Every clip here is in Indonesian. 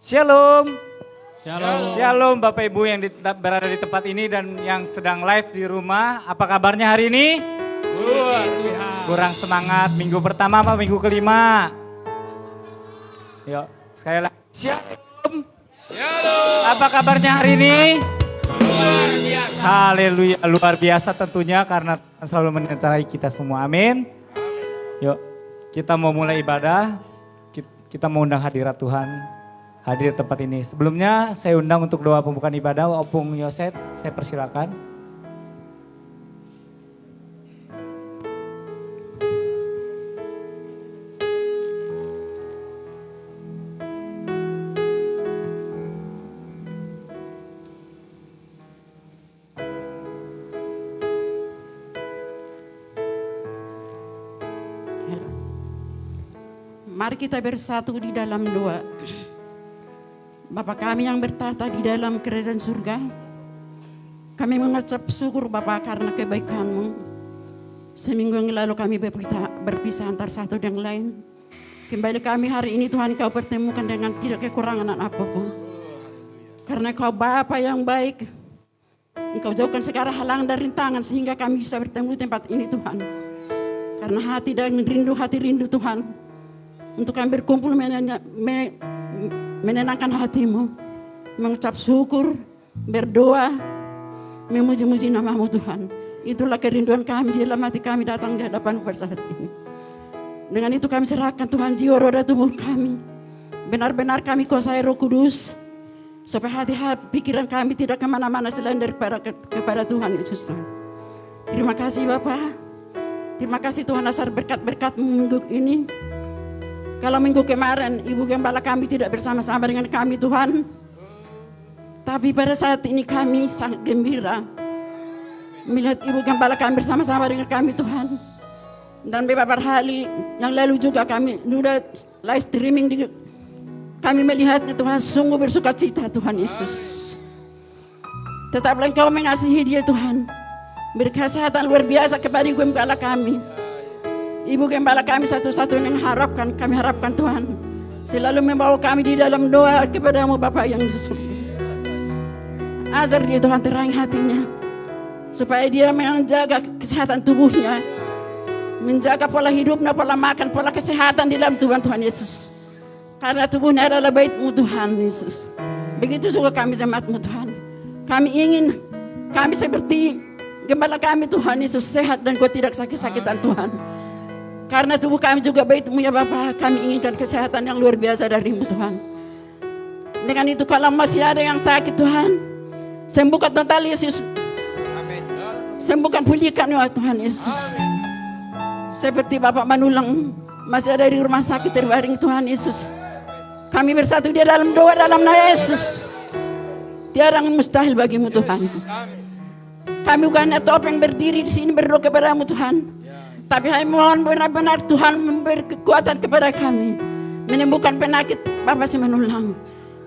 Shalom. Shalom. Shalom Bapak Ibu yang berada di tempat ini dan yang sedang live di rumah. Apa kabarnya hari ini? Kurang semangat. Minggu pertama apa minggu kelima? Yuk sekali lagi. Shalom. Shalom. Apa kabarnya hari ini? Luar biasa. Haleluya, luar biasa tentunya karena Tuhan selalu menyertai kita semua. Amin. Yuk kita mau mulai ibadah. Kita mau undang hadirat Tuhan hadir di tempat ini. Sebelumnya saya undang untuk doa pembukaan ibadah Opung Yosef, saya persilakan. Mari kita bersatu di dalam doa. Bapa kami yang bertahta di dalam kerajaan surga, kami mengucap syukur Bapa karena kebaikan-Mu. Seminggu yang lalu kami berpisah antara satu dan lain. Kembali kami hari ini Tuhan Kau pertemukan dengan tidak kekurangan apapun. Karena Kau Bapa yang baik, Engkau jauhkan segala halangan dan rintangan sehingga kami bisa bertemu di tempat ini Tuhan. Karena hati dan hati rindu Tuhan. Untuk kami berkumpul menenangkan hatimu, mengucap syukur, berdoa, memuji-muji nama-Mu Tuhan. Itulah kerinduan kami di dalam hati kami datang di hadapan-Mu pada saat ini. Dengan itu kami serahkan Tuhan jiwa roda tubuh kami. Benar-benar kami kuasai Roh Kudus, supaya hati-hati pikiran kami tidak kemana-mana selain kepada Tuhan Yesus Tuhan. Terima kasih Bapa. Terima kasih Tuhan dasar berkat-berkat minggu ini. Kalau minggu kemarin Ibu Gembala kami tidak bersama-sama dengan kami Tuhan. Tapi pada saat ini kami sangat gembira melihat Ibu Gembala kami bersama-sama dengan kami Tuhan. Dan beberapa hari yang lalu juga kami sudah live streaming kami melihatnya Tuhan, sungguh bersuka cita Tuhan Yesus. Tetaplah Engkau mengasihi dia Tuhan. Beri kesehatan luar biasa kepada Ibu Gembala kami. Ibu Gembala kami satu-satunya yang kami harapkan Tuhan. Selalu membawa kami di dalam doa kepada-Mu Bapa yang di surga. Ajar dia Tuhan terang hatinya. Supaya dia menjaga kesehatan tubuhnya. Menjaga pola hidupnya, pola makan, pola kesehatan di dalam Tuhan Yesus. Karena tubuhnya adalah bait-Mu Tuhan Yesus. Begitu juga kami jemaat-Mu Tuhan. Kami seperti Gembala kami Tuhan Yesus sehat dan Kau tidak sakit-sakitan Tuhan. Karena tubuh kami juga bait-Mu ya Bapa, kami inginkan kesehatan yang luar biasa dari-Mu Tuhan. Dengan itu kalau masih ada yang sakit Tuhan, sembuhkan total Yesus. Amin. Sembuhkan pulihkan ya Tuhan Yesus. Amin. Seperti Bapak Manulang masih ada di rumah sakit terbaring Tuhan Yesus. Kami bersatu di dalam doa dalam nama Yesus. Tiada yang mustahil bagi-Mu Tuhan. Kami bukan topeng berdiri di sini berdoa kepada-Mu Tuhan. Tapi saya mohon benar-benar Tuhan memberi kekuatan kepada kami. Menyembuhkan penyakit Bapak si Manulang.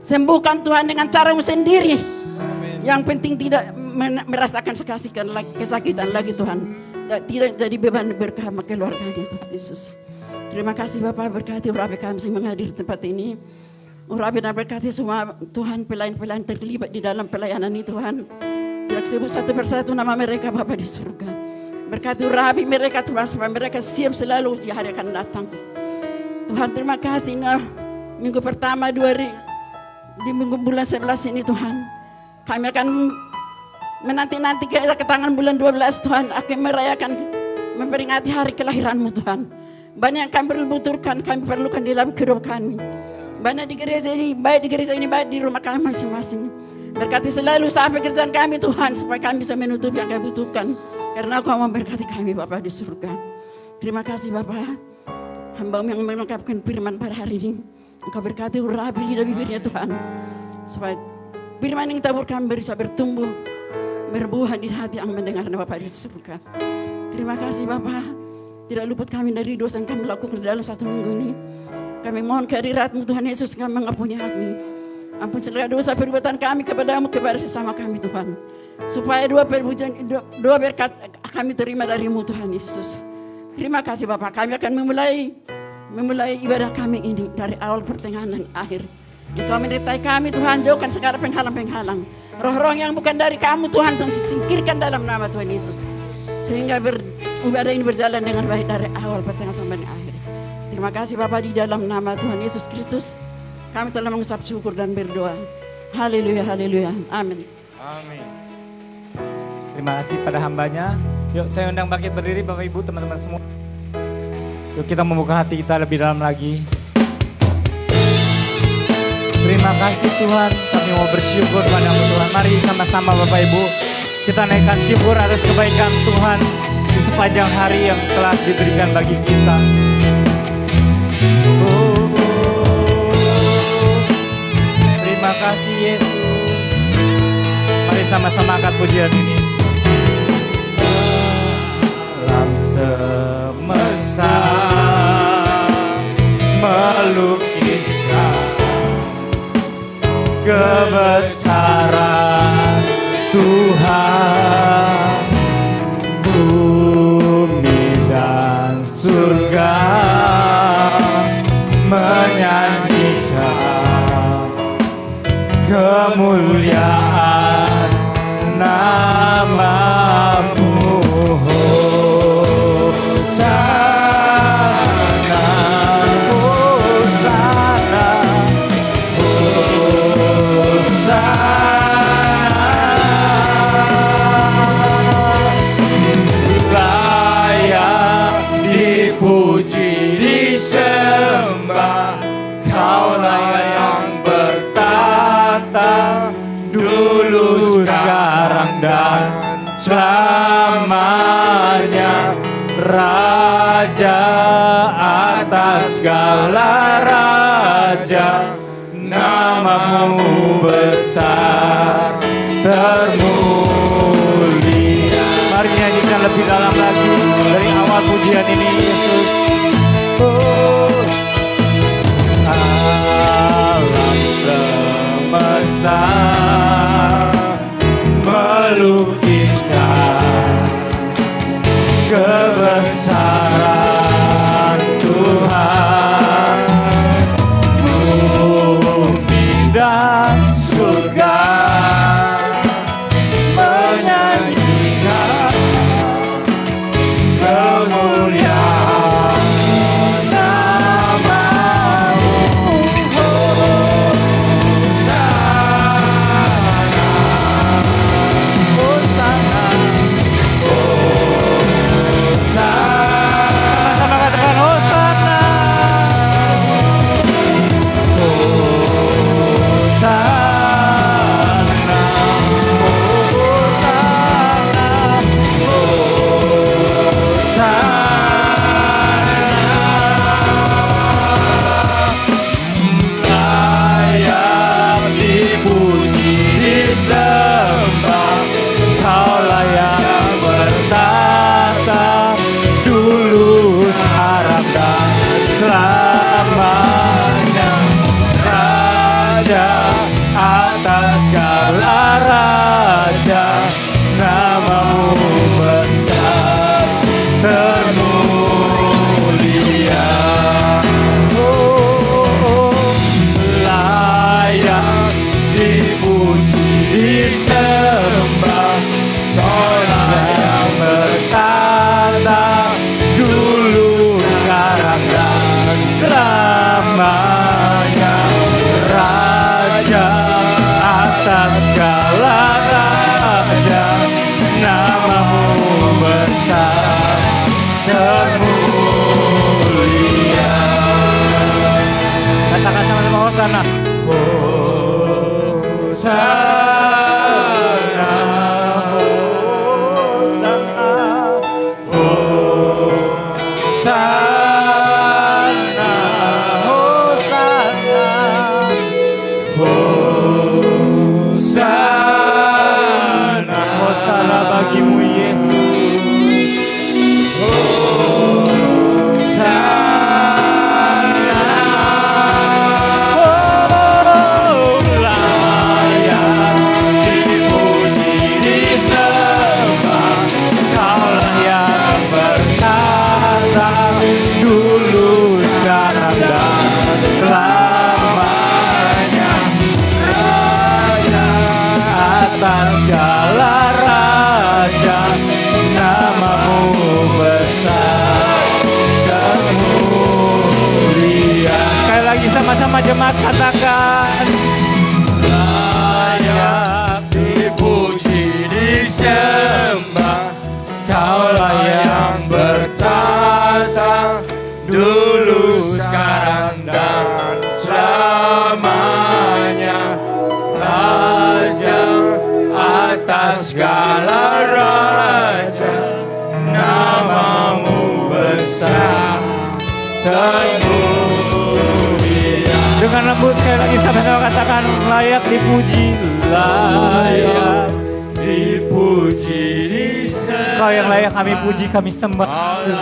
Sembuhkan Tuhan dengan cara-Mu sendiri. Amin. Yang penting tidak merasakan kesakitan lagi Tuhan. Tidak jadi beban berkah keluarga dia Tuhan Yesus. Terima kasih Bapak, berkati Urapi kami menghadiri tempat ini. Urapi dan berkati semua Tuhan pelayan-pelayan terlibat di dalam pelayanan ini Tuhan. Tidak sebut satu persatu nama mereka Bapak di surga. Berkati Urapi mereka Tuhan supaya mereka siap selalu di hari akan datang. Tuhan terima kasih minggu pertama di minggu bulan 11 ini Tuhan. Kami akan menanti-nanti ke tangan bulan 12 Tuhan akan merayakan memperingati hari kelahiran-Mu Tuhan. Banyak yang kami butuhkan, kami perlukan di dalam kehidupan kami. Banyak di gereja ini, baik di gereja ini, baik di rumah kami masing-masing. Berkati selalu sampai kerjaan kami Tuhan supaya kami bisa menutup yang kami butuhkan. Karena Kau memberkati kami Bapa di surga. Terima kasih Bapa. Hamba-Mu yang mengungkapkan firman pada hari ini. Engkau berkati urapi lidah bibirnya Tuhan. Supaya firman yang ditaburkan bisa bertumbuh. Berbuah di hati yang mendengar Bapa di surga. Terima kasih Bapa. Tidak luput kami dari dosa yang kami lakukan dalam satu minggu ini. Kami mohon kehadirat-Mu Tuhan Yesus kami mengampuni kami. Ampun segala dosa perbuatan kami kepada-Mu kepada sesama kami Tuhan. Supaya dua berkat kami terima dari-Mu Tuhan Yesus. Terima kasih Bapak. Kami akan memulai ibadah kami ini dari awal pertengahan dan akhir. Engkau menyertai kami Tuhan, jauhkan segala penghalang-penghalang. Roh-roh yang bukan dari kamu Tuhan, Tuhan singkirkan dalam nama Tuhan Yesus. Sehingga ibadah ini berjalan dengan baik dari awal, pertengahan sampai akhir. Terima kasih Bapa, di dalam nama Tuhan Yesus Kristus kami telah mengucap syukur dan berdoa. Haleluya, haleluya, amin. Amin. Terima kasih pada hambanya. Yuk saya undang bangkit berdiri Bapak Ibu teman-teman semua. Yuk kita membuka hati kita lebih dalam lagi. Terima kasih Tuhan, kami mau bersyukur padamu Tuhan. Mari sama-sama Bapak Ibu kita naikkan syukur atas kebaikan Tuhan di sepanjang hari yang telah diberikan bagi kita. Terima kasih Yesus. Mari sama-sama angkat pujian ini. Alam semesta melukiskan kebesaran Tuhan. Bumi dan surga menyanyikan kemuliaan namamu. Hosana, Hosana, layak dipuji, disembah. Kaulah yang bertata dulu, sekarang dan selamanya. Raja atas segala raja, namamu besar termulia. Mari nyanyikan lebih dalam lagi dari awal pujian ini Yesus. Oh, alam semesta melukiskan kebesaran Tuhan. Bumi dan surga menyanyikan kemuliaan namamu. Hosana, Hosana, sama-sama katakan Hosana. Hosana, Hosana. Layak dipuji, disembah. Kaulah yang bertata dulu, sekarang dan selamanya. Raja atas segala raja, namamu besar termulia. Oh, layak dipuji, disembah. Kaulah yang bertata dulu, sekarang dan selamanya. Raja atas segala raja, namamu besar termulia. Katakan sama-sama Hosana. Hosana, Hosana, Hosana, katakan layak dipuji disembah. Kaulah yang bertata dulu, sekarang dan selamanya. Raja atas segala raja, namamu besar termulia. Dengan lembut sekali lagi sama-sama katakan layak dipuji, layak dipuji disembah. Kau yang layak kami puji, kami sembah Yesus.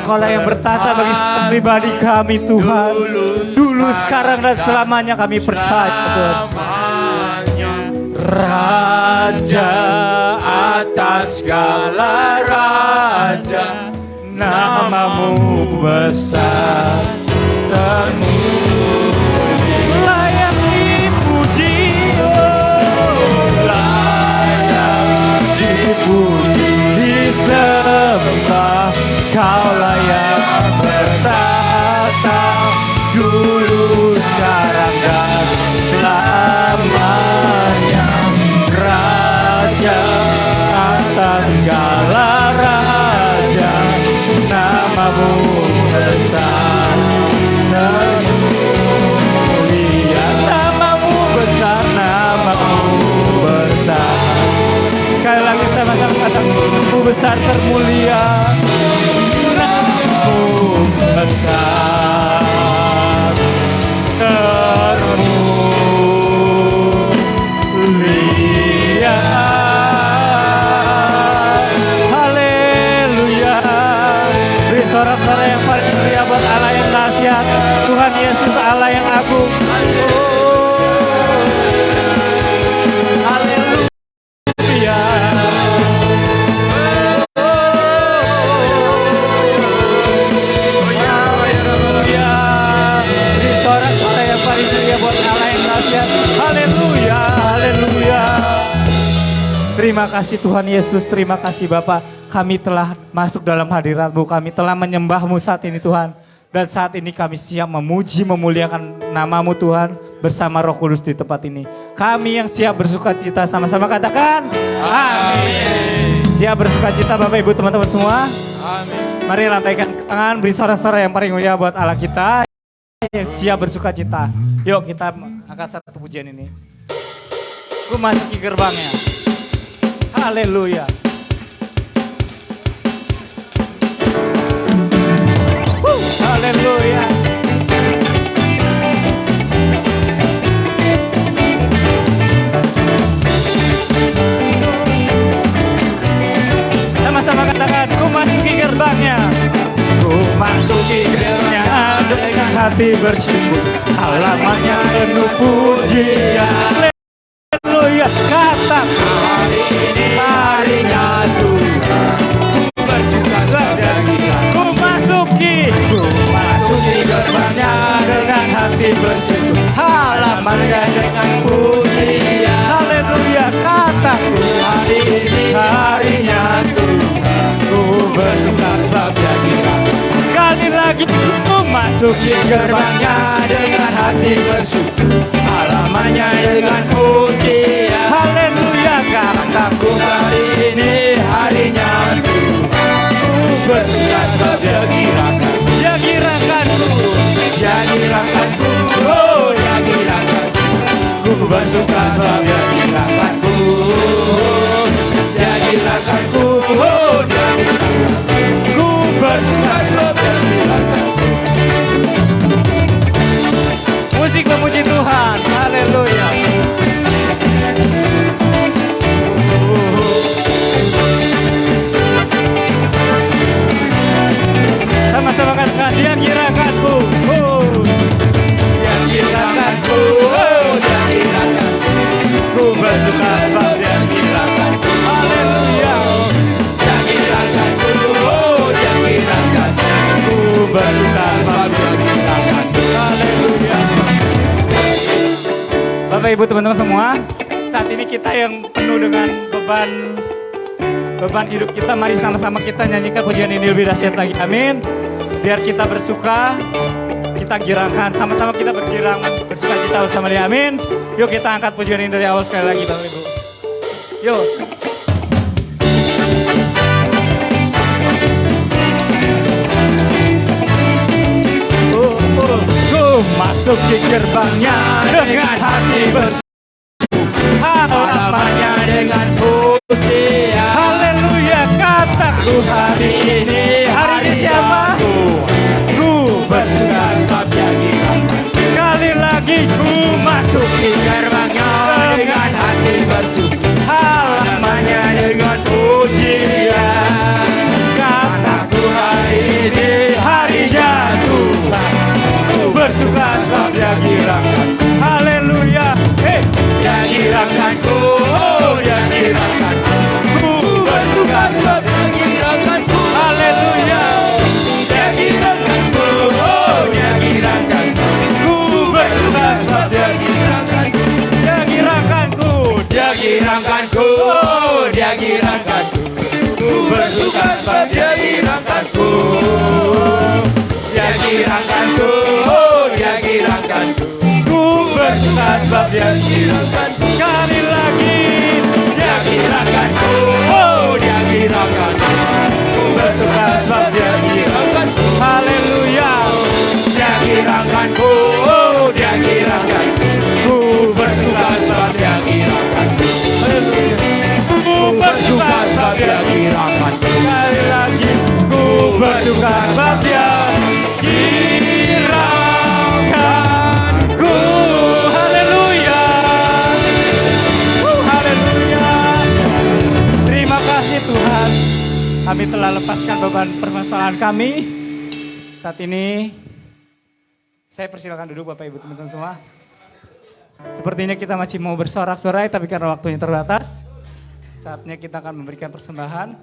Kau yang bertata bagi setiap pribadi kami Tuhan. Dulu, sekarang dan selamanya kami percaya Tuhan. Raja atas segala raja, namamu besar termulia. Layak dipuji, oh, layak dipuji disembah. Kaulah yang bertata dulu, sekarang dan selamanya. Raja atas segala raja, namamu besar termulia. Namamu besar, namamu besar. Sekali lagi sama-sama katakan namamu besar termulia. Namamu besar termulia. Haleluya. Beri sorak-sorak yang paling meriah buat Allah yang dahsyat, Tuhan Yesus Allah yang agung. Haleluya. Beri sorak-sorak yang paling meriah buat Allah yang dahsyat. Haleluya, haleluya. Terima kasih Tuhan Yesus, terima kasih Bapa. Kami telah masuk dalam hadirat-Mu, kami telah menyembah-Mu saat ini Tuhan. Dan saat ini kami siap memuji, memuliakan nama-Mu Tuhan bersama Roh Kudus di tempat ini. Kami yang siap bersuka cita, sama-sama katakan amin. Siap bersuka cita Bapak Ibu teman-teman semua. Amin. Mari lambaikan tangan, beri sorak-sorak yang paling mulia buat Allah kita yang siap bersuka cita. Yuk kita angkat satu pujian ini. Ku masuki gerbangnya. Haleluya. Haleluya. Sama-sama katakan, ku masuki gerbangnya. Ku masuki gerbangnya dengan hati bersyukur. Halamannya penuh pujian. Haleluya. Kata hari ini harinya Tuhan, ku bersuka cita. Ku masuki gerbangnya dengan hati bersyukur. Halamannya dengan pujian. Haleluya. Kataku hari ini harinya Tuhan, ku bersuka cita. Sekali lagi, ku masuki gerbangnya dengan hati bersyukur. Halamannya dengan pujian. Haleluya. Kataku hari ini harinya Tuhan, ku bersuka cita. Ya girakanku, ya girakanku, oh ya girakanku. Ku bersuka ya girakanku, ya girakanku, oh ya girakanku. Ku bersuka ya girakanku. Musik memuji Tuhan, haleluya. Sama-sama katakan, dia girakanku, oh. Dia girakanku, oh. Dia girakanku. Ku bersuka sebab dia girakanku. Haleluya. Dia girakanku, oh. Dia girakanku. Ku bersuka sebab dia girakanku. Haleluya. Bapak Ibu teman-teman semua, saat ini kita yang penuh dengan beban hidup kita, mari sama-sama kita nyanyikan pujian ini lebih dahsyat lagi. Amin. Biar kita bersuka, kita kita girangkan, sama-sama kita bergirang, bersuka cita bersama dia, amin. Yuk kita angkat pujian ini dari awal sekali lagi Bapak Ibu. Yuk. Ku masuk di gerbangnya dengan hati bersyukur, halamannya dengan pujian. Haleluya, kataku hari ini siapa? Ku bersuka sebab dia girangkan. Sekali lagi ku masuk di gerbangnya dengan hati bersyukur, halamannya dengan pujian. Kataku hari ini harinya Tuhan, ku bersuka sebab dia girangkan. Haleluya, hey, dia girangkanku, oh dia girangkanku. Ku bersuka sebab dia girangkanku. Haleluya, dia girangkanku, oh dia girangkanku. Ku bersuka sebab dia girangkanku. Dia girangkanku, dia girangkanku, oh dia girangkanku. Ku bersuka sebab dia girangkanku. Dia girangkanku, oh dia girangkanku. Ku bersuka sebab dia girangkanku. Sekali lagi, dia girangkanku, oh dia girangkanku. Ku bersuka sebab dia girangkanku. Haleluya, dia girangkanku, oh dia girangkanku. Ku bersuka sebab dia girangkanku. Ku bersuka sebab dia girangkanku. Sekali lagi, ku bersuka sebab dia girangkanku. Haleluya, haleluya. Terima kasih Tuhan, kami telah lepaskan beban permasalahan kami. Saat ini saya persilakan duduk Bapak Ibu teman-teman semua. Sepertinya kita masih mau bersorak-sorai, tapi karena waktunya terbatas, saatnya kita akan memberikan persembahan.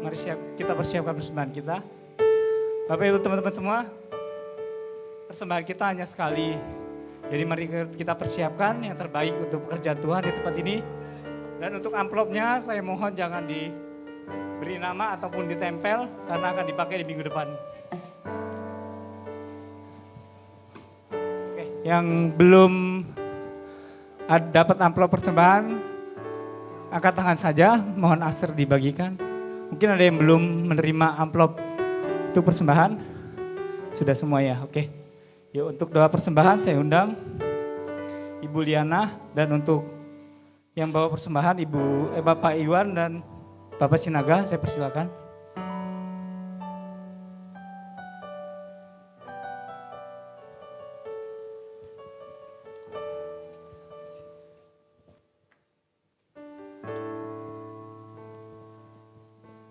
Mari kita persiapkan persembahan kita. Bapak Ibu teman-teman semua, persembahan kita hanya sekali. Jadi mari kita persiapkan yang terbaik untuk pekerjaan Tuhan di tempat ini. Dan untuk amplopnya saya mohon jangan diberi nama ataupun ditempel karena akan dipakai di minggu depan. Oke, yang belum dapat amplop persembahan, angkat tangan saja, mohon aser dibagikan. Mungkin ada yang belum menerima amplop itu persembahan. Sudah semua ya, oke. Yuk untuk doa persembahan saya undang Ibu Liana, dan untuk yang bawa persembahan Bapak Iwan dan Bapak Sinaga, saya persilakan.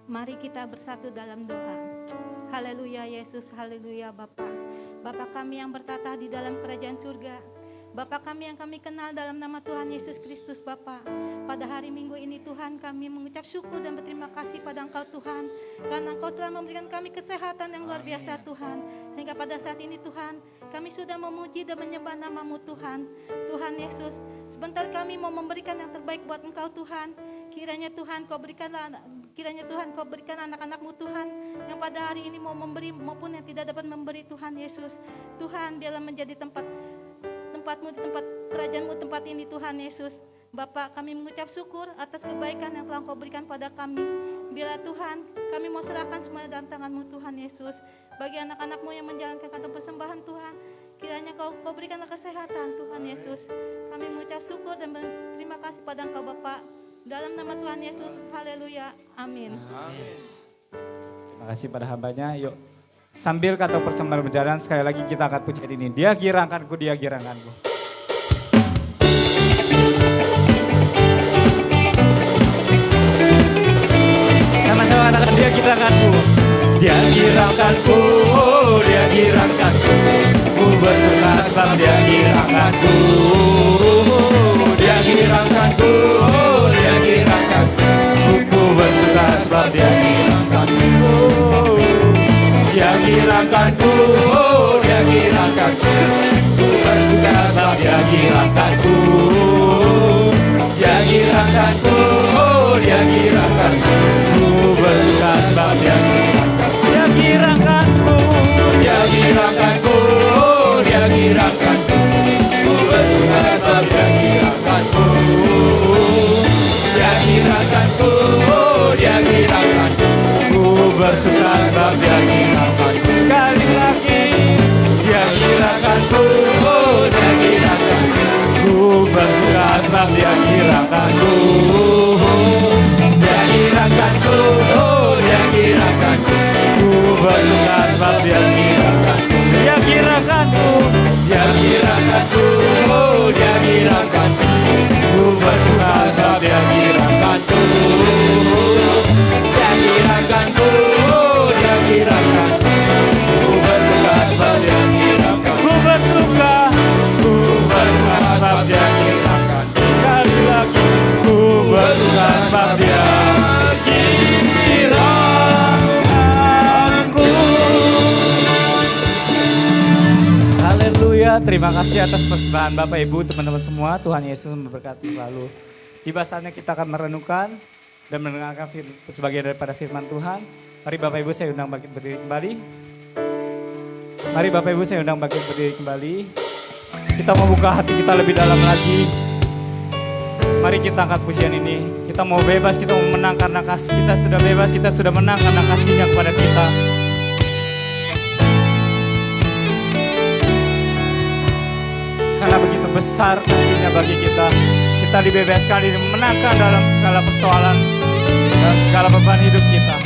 Mari kita bersatu dalam doa. Haleluya Yesus, haleluya Bapa. Bapa kami yang bertata di dalam kerajaan surga. Bapa kami yang kami kenal dalam nama Tuhan Yesus Kristus Bapa. Pada hari Minggu ini Tuhan kami mengucap syukur dan berterima kasih pada Engkau Tuhan. Karena Engkau telah memberikan kami kesehatan yang luar biasa Tuhan. Sehingga pada saat ini Tuhan kami sudah memuji dan menyembah nama-Mu Tuhan. Tuhan Yesus, sebentar kami mau memberikan yang terbaik buat Engkau Tuhan. Kiranya Tuhan Kau berikan anak-anak-Mu Tuhan yang pada hari ini mau memberi maupun yang tidak dapat memberi Tuhan Yesus. Tuhan biarlah menjadi tempat-Mu, tempat kerajaan-Mu, tempat ini Tuhan Yesus. Bapak, kami mengucap syukur atas kebaikan yang telah Kau berikan pada kami. Biarlah Tuhan kami mau serahkan semuanya dalam tangan-Mu Tuhan Yesus. Bagi anak-anak-Mu yang menjalankan kantong persembahan Tuhan, kiranya Kau berikanlah kesehatan Tuhan Yesus. Kami mengucap syukur dan berterima kasih pada Engkau Bapak. Dalam nama Tuhan Yesus, haleluya, amin. Terima kasih pada hambanya. Yuk, sambil kata persembahan berjalan, sekali lagi kita akan pujian ini. Dia girangkanku, dia girangkanku. Sama-sama katakan, dia girangkanku. Dia girangkanku, oh dia girangkanku. Ku bersuka sebab dia girangkanku. Dia girangkanku, oh dia girangkanku. Ku bersuka sebab dia girangkanku. Dia girangkanku, oh dia girangkanku. Ku bersuka sebab dia girangkanku. Dia girangkanku, oh dia girangkanku. Ku bersuka sebab dia girangkanku. Dia girangkanku. Haleluya, terima kasih atas persembahan Bapak Ibu, teman-teman semua. Tuhan Yesus memberkati selalu. Tiba saatnya kita akan merenungkan dan mendengarkan sebagian daripada firman Tuhan. Mari Bapak Ibu saya undang bangkit berdiri kembali. Mari Bapak Ibu saya undang bangkit berdiri kembali. Kita mau buka hati kita lebih dalam lagi. Mari kita angkat pujian ini. Kita mau bebas, kita mau menang karena kasih. Kita sudah bebas, kita sudah menang karena kasih-Nya kepada kita. Karena begitu besar kasih-Nya bagi kita. Kita dibebaskan, dimenangkan dalam segala persoalan dan segala beban hidup kita.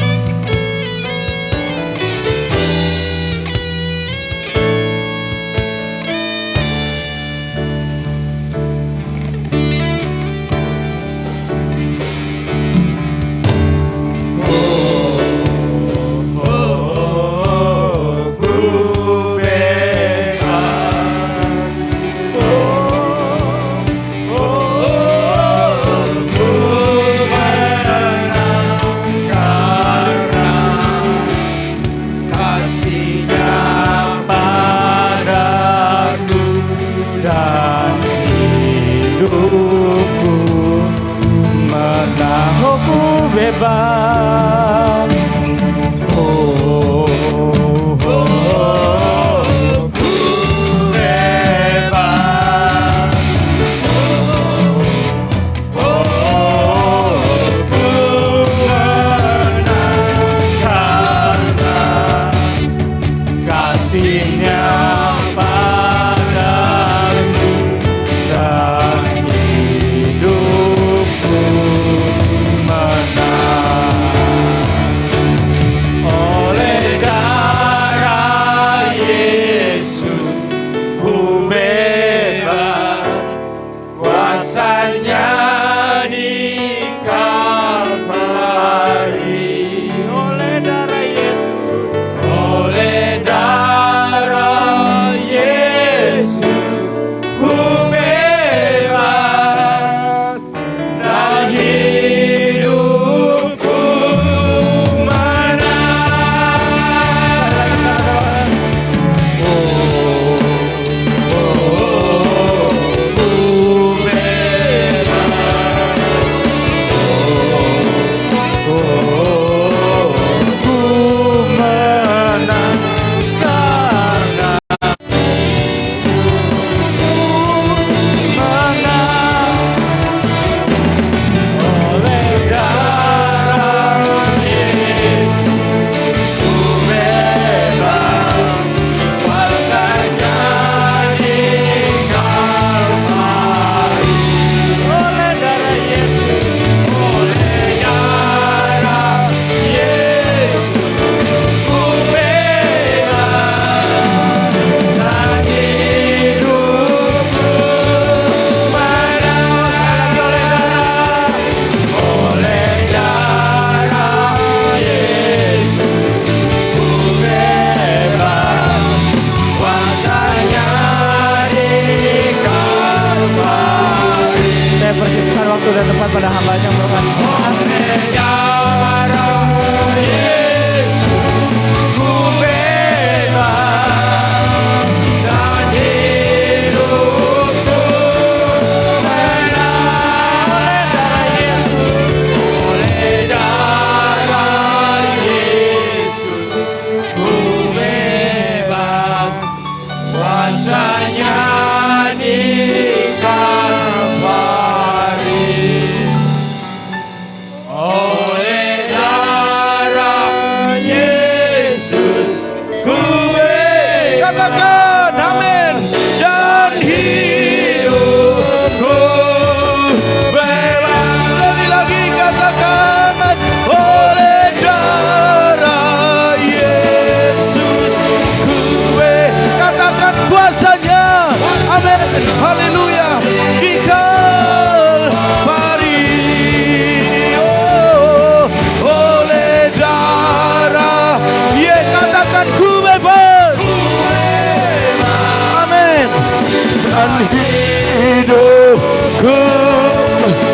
Hidupku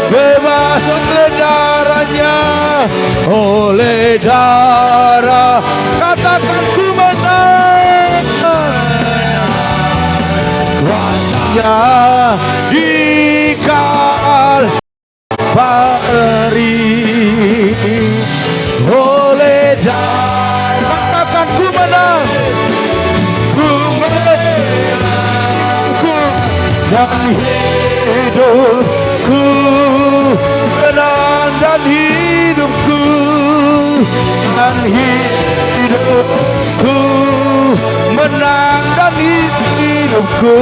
bebas oleh darahnya, oleh darah, katakan ku menang. telah di Kalvari. Oleh darah, katakan ku menang, ku menang, dan hidupku menang, dan hidupku, dan hidupku menang, dan hidupku,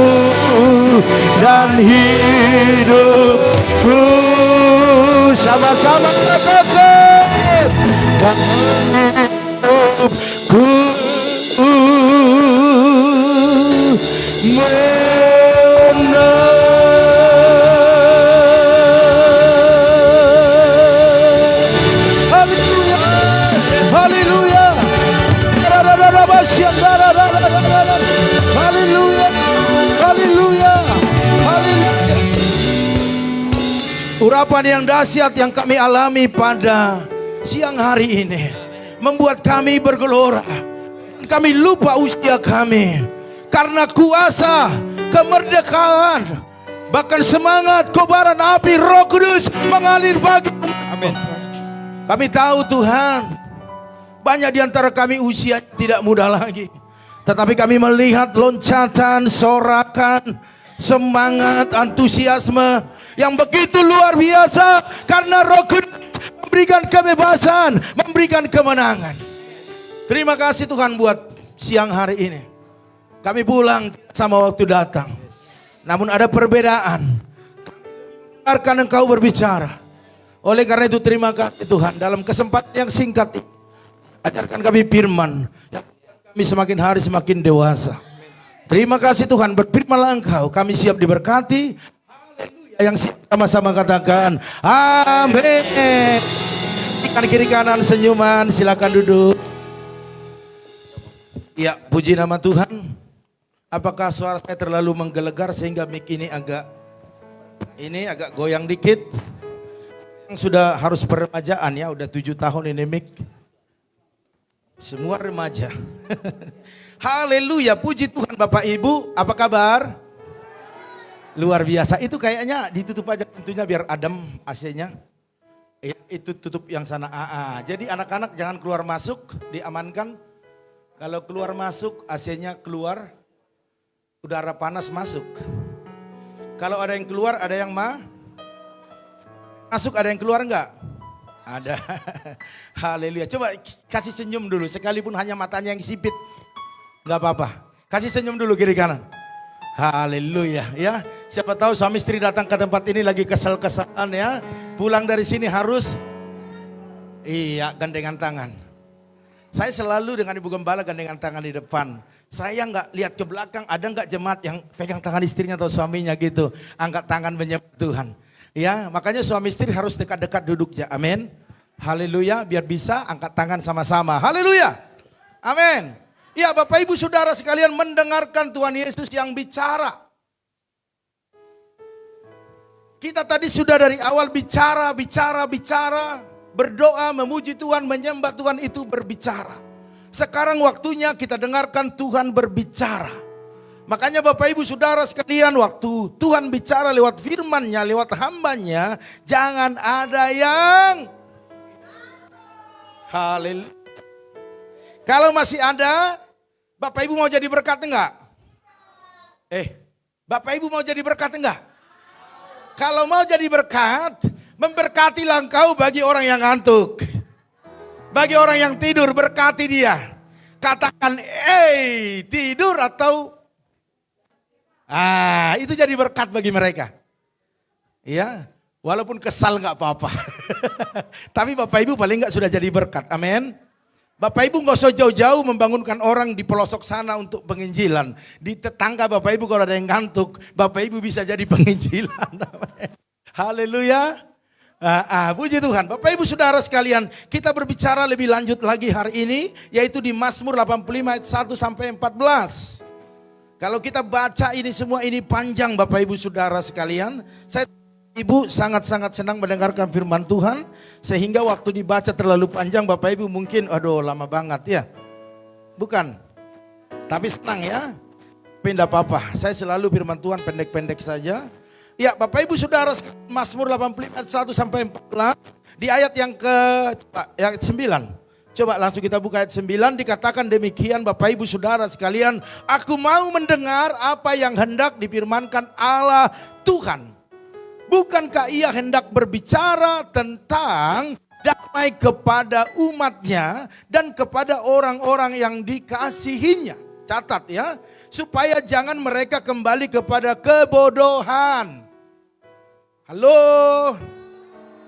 dan hidupku, sama-sama katakan, dan hidupku Haleluya. Haleluya. Haleluya. Haleluya. Urapan yang dahsyat yang kami alami pada siang hari ini membuat kami bergelora. Kami lupa usia kami karena kuasa kemerdekaan, bahkan semangat kobaran api Roh Kudus mengalir bagi kami. Amin. Kami tahu Tuhan, banyak di antara kami usia tidak muda lagi, tetapi kami melihat loncatan, sorakan, semangat, antusiasme yang begitu luar biasa karena Roh Kudus memberikan kebebasan, memberikan kemenangan. Terima kasih Tuhan buat siang hari ini. Kami pulang sama waktu datang. Namun ada perbedaan. Dengarkan Engkau berbicara. Oleh karena itu terima kasih Tuhan. Dalam kesempatan yang singkat ini, ajarkan kami firman yang kami semakin hari semakin dewasa. Terima kasih Tuhan, berfirmanlah Engkau, kami siap diberkati. Haleluya. Yang siap sama-sama katakan amin. Kiri kanan senyuman, silakan duduk. Ya, puji nama Tuhan. Apakah suara saya terlalu menggelegar sehingga mic ini agak goyang dikit? Sudah harus peremajaan ya, udah 7 tahun ini mic. Semua remaja. Haleluya, puji Tuhan Bapak Ibu, apa kabar? Luar biasa, itu kayaknya ditutup aja pintunya biar adem AC-nya. Ya, itu tutup yang sana. Jadi anak-anak jangan keluar masuk, diamankan. Kalau keluar masuk, AC-nya keluar, udara panas masuk. Kalau ada yang keluar, ada yang masuk, ada yang keluar enggak? Ada. Haleluya. Coba kasih senyum dulu, sekalipun hanya matanya yang sipit. Enggak apa-apa. Kasih senyum dulu kiri kanan. Haleluya ya. Siapa tahu suami istri datang ke tempat ini lagi kesel-keselan ya. Pulang dari sini harus gandengan tangan. Saya selalu dengan Ibu Gembala gandengan tangan di depan. Saya nggak lihat ke belakang, ada nggak jemaat yang pegang tangan istrinya atau suaminya gitu. Angkat tangan menyembah Tuhan. Ya, makanya suami istri harus dekat-dekat duduknya. Amin. Haleluya, biar bisa angkat tangan sama-sama. Haleluya. Amin. Ya, Bapak Ibu Saudara sekalian mendengarkan Tuhan Yesus yang bicara. Kita tadi sudah dari awal bicara. Berdoa, memuji Tuhan, menyembah Tuhan itu berbicara. Sekarang waktunya kita dengarkan Tuhan berbicara. Makanya Bapak Ibu Saudara sekalian, waktu Tuhan bicara lewat firman-Nya, lewat hamba-Nya, jangan ada yang haleluya. Kalau masih ada, Bapak Ibu mau jadi berkat enggak? Bapak Ibu mau jadi berkat enggak? Kalau mau jadi berkat, memberkatilah engkau bagi orang yang ngantuk. Bagi orang yang tidur, berkati dia. Katakan, tidur atau itu jadi berkat bagi mereka. Ya, walaupun kesal nggak apa-apa. Tapi Bapak Ibu paling nggak sudah jadi berkat. Amin. Bapak Ibu nggak usah jauh-jauh membangunkan orang di pelosok sana untuk penginjilan. Di tetangga Bapak Ibu kalau ada yang ngantuk, Bapak Ibu bisa jadi penginjilan. Haleluya. Puji Tuhan. Bapak Ibu Saudara sekalian, kita berbicara lebih lanjut lagi hari ini, yaitu di Mazmur 85 ayat 1 sampai 14. Kalau kita baca ini semua, ini panjang Bapak Ibu Saudara sekalian. Saya Ibu sangat-sangat senang mendengarkan firman Tuhan, sehingga waktu dibaca terlalu panjang Bapak Ibu mungkin, aduh lama banget ya. Bukan, tapi senang ya. Pindah apa-apa. Saya selalu firman Tuhan pendek-pendek saja. Ya, Bapak Ibu Saudara, Mazmur 85 ayat 1 sampai 14 di ayat yang ayat 9. Coba langsung kita buka ayat 9, dikatakan demikian Bapak Ibu Saudara sekalian, aku mau mendengar apa yang hendak difirmankan Allah Tuhan. Bukankah ia hendak berbicara tentang damai kepada umatnya dan kepada orang-orang yang dikasihinya. Catat ya, supaya jangan mereka kembali kepada kebodohan. Halo.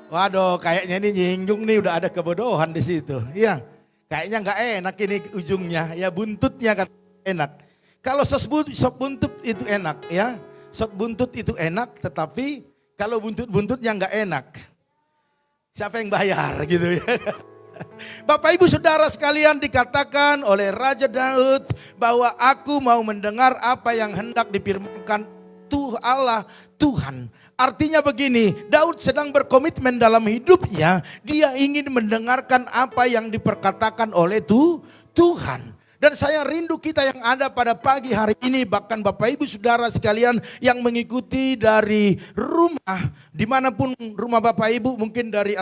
Waduh, kayaknya ini nyinggung nih, udah ada kebodohan di situ. Iya, kayaknya nggak enak ini ujungnya, ya buntutnya kan enak. Kalau sop buntut itu enak, ya. Sop buntut itu enak, tetapi kalau buntutnya nggak enak, siapa yang bayar gitu ya? Bapak Ibu Saudara sekalian, dikatakan oleh Raja Daud bahwa aku mau mendengar apa yang hendak difirmankan Allah Tuhan. Artinya begini, Daud sedang berkomitmen dalam hidupnya, dia ingin mendengarkan apa yang diperkatakan oleh Tuhan. Dan saya rindu kita yang ada pada pagi hari ini, bahkan Bapak Ibu Saudara sekalian yang mengikuti dari rumah, dimanapun rumah Bapak Ibu, mungkin dari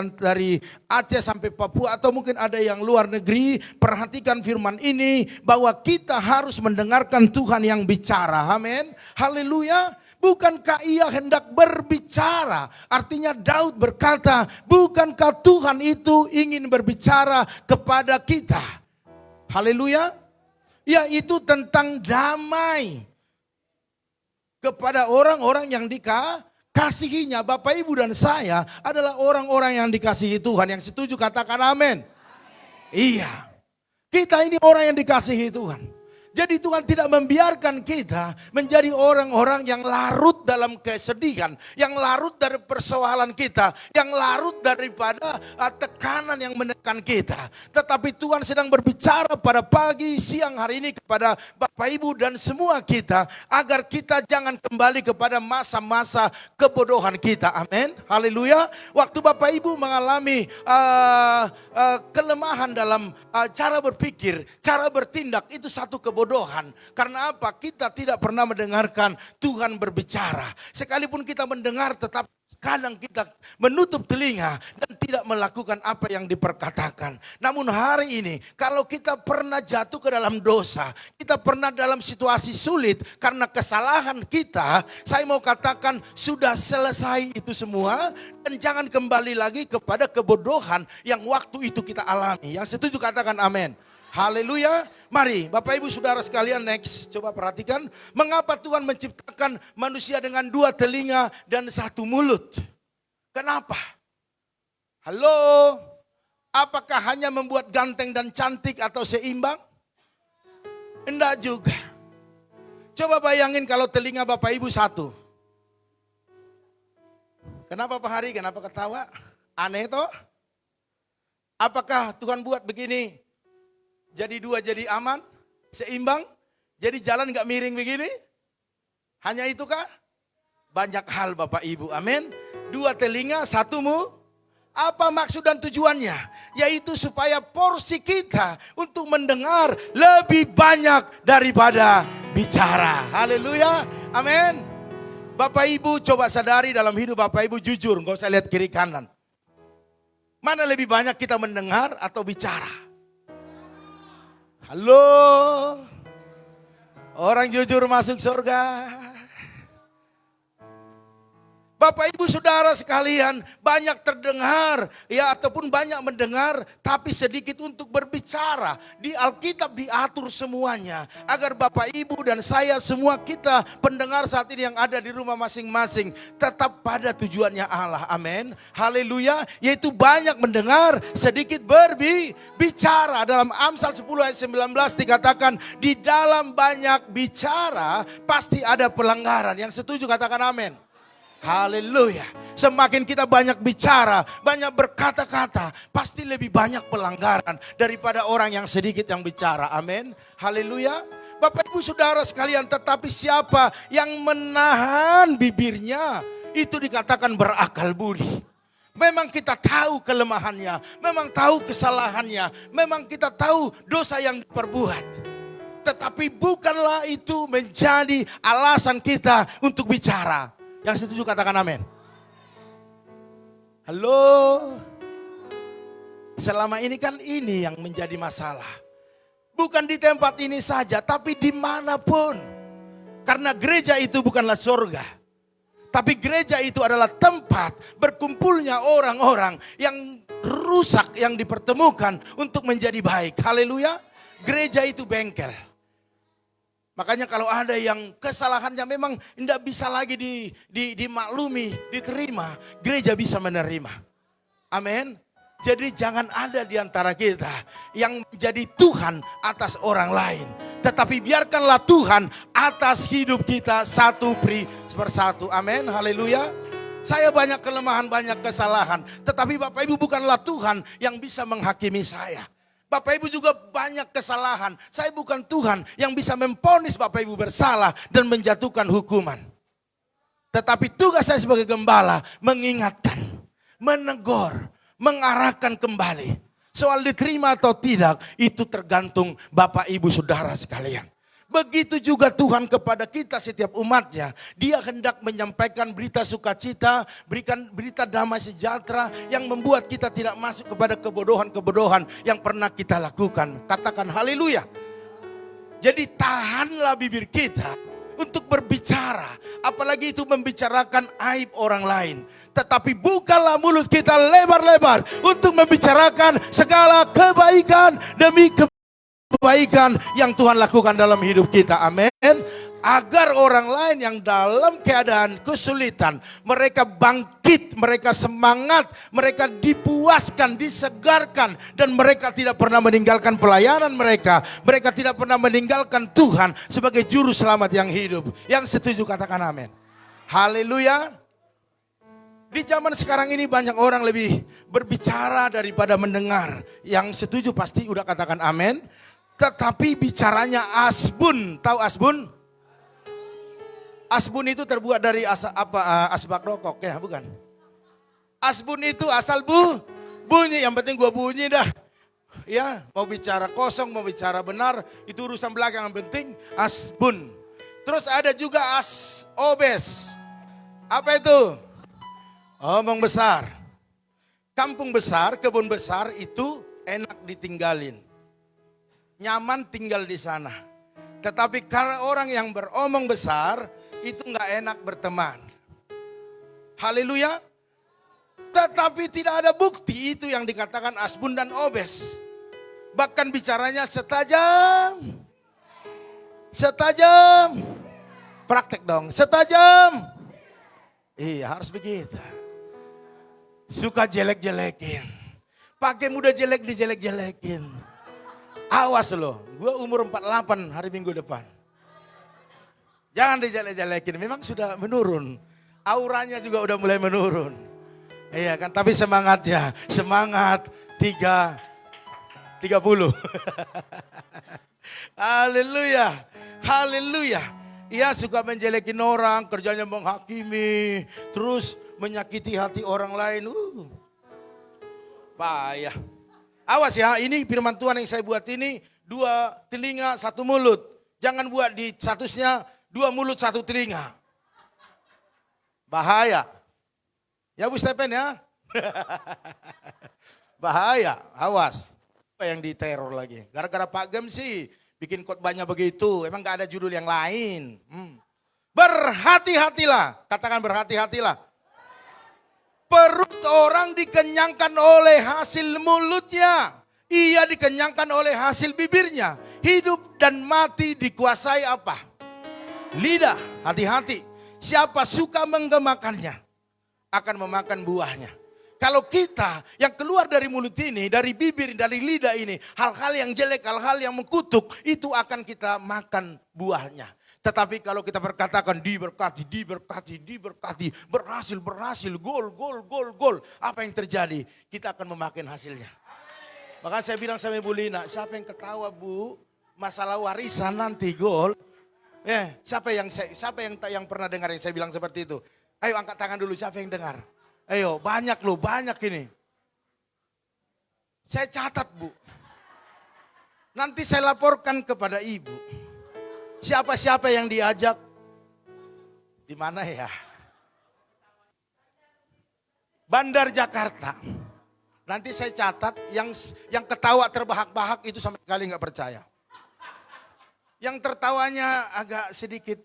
Aceh sampai Papua atau mungkin ada yang luar negeri, perhatikan firman ini bahwa kita harus mendengarkan Tuhan yang bicara. Amin. Haleluya. Bukankah ia hendak berbicara? Artinya Daud berkata, bukankah Tuhan itu ingin berbicara kepada kita? Haleluya. Yaitu tentang damai kepada orang-orang yang dikasihinya. Bapak Ibu dan saya adalah orang-orang yang dikasihi Tuhan. Yang setuju katakan amin. Iya, kita ini orang yang dikasihi Tuhan. Jadi Tuhan tidak membiarkan kita menjadi orang-orang yang larut dalam kesedihan, yang larut dari persoalan kita, yang larut daripada tekanan yang menekan kita. Tetapi Tuhan sedang berbicara pada pagi, siang hari ini kepada Bapak Ibu dan semua kita, agar kita jangan kembali kepada masa-masa kebodohan kita. Amin. Haleluya. Waktu Bapak Ibu mengalami kelemahan dalam cara berpikir, cara bertindak, itu satu kebodohan. Karena apa? Kita tidak pernah mendengarkan Tuhan berbicara. Sekalipun kita mendengar, tetap kadang kita menutup telinga dan tidak melakukan apa yang diperkatakan. Namun hari ini, kalau kita pernah jatuh ke dalam dosa, kita pernah dalam situasi sulit karena kesalahan kita, saya mau katakan sudah selesai itu semua. Dan jangan kembali lagi kepada kebodohan yang waktu itu kita alami. Yang setuju katakan amin. Haleluya. Mari Bapak Ibu Saudara sekalian, next. Coba perhatikan. Mengapa Tuhan menciptakan manusia dengan 2 telinga dan 1 mulut? Kenapa? Halo. Apakah hanya membuat ganteng dan cantik atau seimbang? Enggak juga. Coba bayangin kalau telinga Bapak Ibu 1. Kenapa Pak Hari? Kenapa ketawa? Aneh toh? Apakah Tuhan buat begini? Jadi 2 jadi aman, seimbang, jadi jalan gak miring begini? Hanya itukah? Banyak hal Bapak Ibu, amin. 2 telinga, 1 mulut. Apa maksud dan tujuannya? Yaitu supaya porsi kita untuk mendengar lebih banyak daripada bicara. Haleluya, amin. Bapak Ibu coba sadari dalam hidup Bapak Ibu, jujur, gak usah lihat kiri kanan. Mana lebih banyak kita mendengar atau bicara? Halo, orang jujur masuk surga. Bapak Ibu Saudara sekalian, banyak terdengar ya ataupun banyak mendengar tapi sedikit untuk berbicara. Di Alkitab diatur semuanya agar Bapak Ibu dan saya semua kita pendengar saat ini yang ada di rumah masing-masing tetap pada tujuannya Allah. Amin. Haleluya. Yaitu banyak mendengar, sedikit berbicara. Dalam Amsal 10 ayat 19 dikatakan, di dalam banyak bicara pasti ada pelanggaran. Yang setuju katakan amin. Haleluya. Semakin kita banyak bicara, banyak berkata-kata, pasti lebih banyak pelanggaran daripada orang yang sedikit yang bicara. Amin. Haleluya. Bapak Ibu Saudara sekalian, tetapi siapa yang menahan bibirnya, itu dikatakan berakal budi. Memang kita tahu kelemahannya, memang tahu kesalahannya, memang kita tahu dosa yang diperbuat. Tetapi bukanlah itu menjadi alasan kita untuk bicara. Yang setuju katakan amin. Halo. Selama ini kan ini yang menjadi masalah. Bukan di tempat ini saja, tapi dimanapun. Karena gereja itu bukanlah surga. Tapi gereja itu adalah tempat berkumpulnya orang-orang yang rusak, yang dipertemukan untuk menjadi baik. Haleluya. Gereja itu bengkel. Makanya kalau ada yang kesalahannya memang tidak bisa lagi dimaklumi, diterima, gereja bisa menerima. Amin. Jadi jangan ada di antara kita yang menjadi Tuhan atas orang lain. Tetapi biarkanlah Tuhan atas hidup kita satu persatu. Amin. Haleluya. Saya banyak kelemahan, banyak kesalahan. Tetapi Bapak Ibu bukanlah Tuhan yang bisa menghakimi saya. Bapak Ibu juga banyak kesalahan. Saya bukan Tuhan yang bisa memvonis Bapak Ibu bersalah dan menjatuhkan hukuman. Tetapi tugas saya sebagai gembala mengingatkan, menegur, mengarahkan kembali. Soal diterima atau tidak itu tergantung Bapak Ibu Saudara sekalian. Begitu juga Tuhan kepada kita setiap umatnya. Dia hendak menyampaikan berita sukacita, berikan berita damai sejahtera yang membuat kita tidak masuk kepada kebodohan-kebodohan yang pernah kita lakukan. Katakan haleluya. Jadi tahanlah bibir kita untuk berbicara. Apalagi itu membicarakan aib orang lain. Tetapi bukalah mulut kita lebar-lebar untuk membicarakan segala kebaikan demi kebaikan yang Tuhan lakukan dalam hidup kita. Amin. Agar orang lain yang dalam keadaan kesulitan, mereka bangkit, mereka semangat, mereka dipuaskan, disegarkan, dan mereka tidak pernah meninggalkan pelayanan mereka. Mereka tidak pernah meninggalkan Tuhan sebagai juru selamat yang hidup. Yang setuju katakan amin. Haleluya. Di zaman sekarang ini banyak orang lebih berbicara daripada mendengar. Yang setuju pasti udah katakan amin. Tetapi bicaranya asbun. Tahu asbun? Asbun itu terbuat dari asbak rokok ya, bukan? Asbun itu asal bunyi, yang penting gua bunyi dah. Ya, mau bicara kosong, mau bicara benar, itu urusan belakang, yang penting asbun. Terus ada juga obes. Apa itu? Omong besar. Kampung besar, kebun besar itu enak ditinggalin. Nyaman tinggal di sana. Tetapi karena orang yang beromong besar, itu nggak enak berteman. Haleluya. Tetapi tidak ada bukti itu yang dikatakan asbun dan obes. Bahkan bicaranya setajam. Praktek dong, setajam. Iya harus begitu. Suka jelek-jelekin. Pakai muda jelek dijelek-jelekin. Awas loh, gue umur 48 hari Minggu depan. Jangan dijelek-jelekin, memang sudah menurun. Auranya juga udah mulai menurun. Iya kan, tapi semangatnya, semangat 30. Haleluya, haleluya. Ia suka menjelekin orang, kerjanya menghakimi, terus menyakiti hati orang lain. Payah. Awas ya, ini firman Tuhan yang saya buat ini, 2 telinga 1 mulut. Jangan buat di statusnya 2 mulut 1 telinga. Bahaya. Ya Bu Stephen ya. Bahaya, awas. Apa yang diteror lagi? Gara-gara Pak Gem sih bikin khotbahnya begitu. Emang gak ada judul yang lain. Berhati-hatilah. Katakan berhati-hatilah. Perut orang dikenyangkan oleh hasil mulutnya. Ia dikenyangkan oleh hasil bibirnya. Hidup dan mati dikuasai apa? Lidah. Hati-hati. Siapa suka menggemakannya akan memakan buahnya. Kalau kita yang keluar dari mulut ini, dari bibir, dari lidah ini, hal-hal yang jelek, hal-hal yang mengkutuk, itu akan kita makan buahnya. Tetapi kalau kita berkatakan diberkati, berhasil, gol. Apa yang terjadi? Kita akan memakan hasilnya. Maka saya bilang sama Ibu Lina, siapa yang ketawa Bu? Masalah warisan nanti gol. Siapa yang pernah dengar yang saya bilang seperti itu? Ayo angkat tangan dulu, siapa yang dengar? Ayo, banyak loh, banyak ini. Saya catat Bu. Nanti saya laporkan kepada ibu. Siapa-siapa yang diajak. Di mana ya? Bandar Jakarta. Nanti saya catat yang ketawa terbahak-bahak itu sama sekali nggak percaya. Yang tertawanya agak sedikit.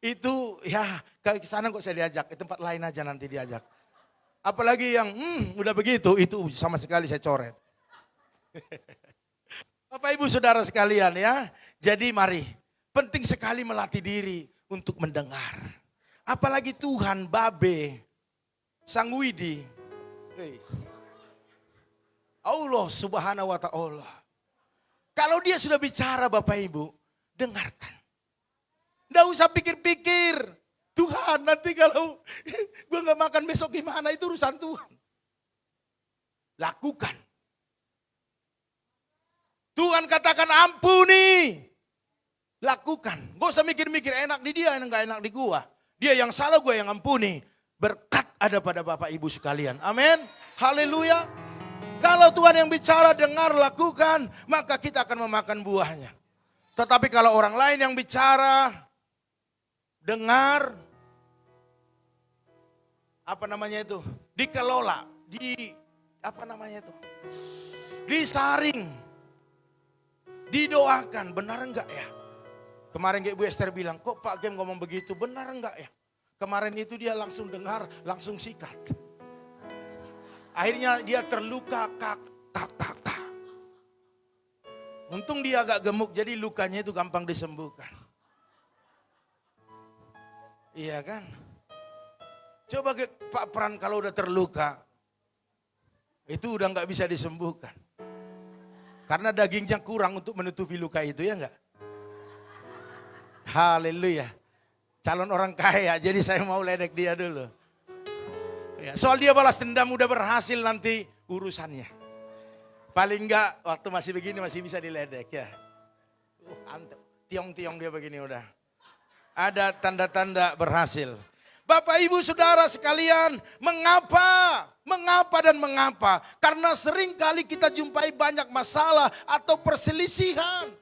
Itu ya ke sana kok saya diajak. Ke tempat lain aja nanti diajak. Apalagi yang udah begitu itu sama sekali saya coret. Bapak Ibu Saudara sekalian ya. Jadi mari penting sekali melatih diri untuk mendengar. Apalagi Tuhan Babe Sang Widi. Allah Subhanahu wa Ta'ala. Kalau dia sudah bicara Bapak Ibu, dengarkan. Nggak usah pikir-pikir. Tuhan nanti kalau gue gak makan besok gimana, itu urusan Tuhan. Lakukan. Tuhan katakan ampuni. Lakukan. Gak usah mikir-mikir enak di dia, gak enak di gue. Dia yang salah, gue yang ampuni. Berkat ada pada Bapak Ibu sekalian. Amin. Haleluya. Kalau Tuhan yang bicara, dengar, lakukan, maka kita akan memakan buahnya. Tetapi kalau orang lain yang bicara, dengar, apa namanya itu? Dikelola, disaring, didoakan, benar enggak ya? Kemarin Ibu Esther bilang, kok Pak Gem ngomong begitu, benar enggak ya? Kemarin itu dia langsung dengar, langsung sikat. Akhirnya dia terluka, kak. Untung dia agak gemuk, jadi lukanya itu gampang disembuhkan. Iya kan? Coba Pak Pran kalau udah terluka, itu udah nggak bisa disembuhkan. Karena dagingnya kurang untuk menutupi luka itu, ya enggak? Haleluya. Calon orang kaya, jadi saya mau ledek dia dulu. Ya, soal dia balas dendam udah berhasil nanti urusannya. Paling enggak waktu masih begini masih bisa diledek ya. Tiong-tiong dia begini udah. Ada tanda-tanda berhasil. Bapak Ibu Saudara sekalian, mengapa? Karena sering kali kita jumpai banyak masalah atau perselisihan.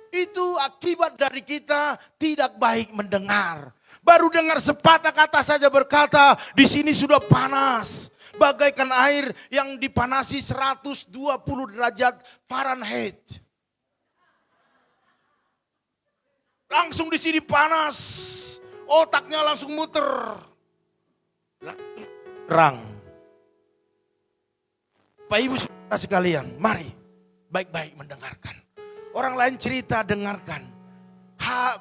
Itu akibat dari kita tidak baik mendengar. Baru dengar sepatah kata saja berkata, di sini sudah panas. Bagaikan air yang dipanasi 120 derajat Fahrenheit. Langsung di sini panas. Otaknya langsung muter. Rang. Pak Ibu Saudara sekalian, mari baik-baik mendengarkan. Orang lain cerita, dengarkan.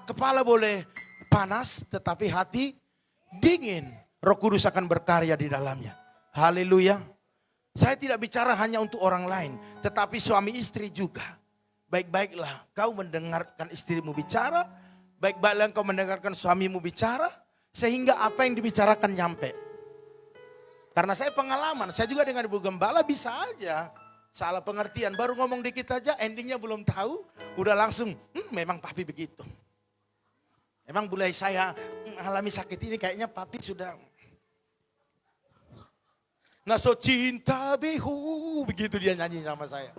Kepala boleh panas tetapi hati dingin. Roh Kudus akan berkarya di dalamnya. Haleluya. Saya tidak bicara hanya untuk orang lain, tetapi suami istri juga. Baik-baiklah kau mendengarkan istrimu bicara, baik-baiklah kau mendengarkan suamimu bicara, sehingga apa yang dibicarakan nyampe. Karena saya pengalaman, saya juga dengan Ibu Gembala bisa aja salah pengertian, baru ngomong dikit aja, endingnya belum tahu, udah langsung, memang papi begitu. Emang mulai saya alami sakit ini kayaknya papi sudah. Nah so cinta behu, begitu dia nyanyi sama saya.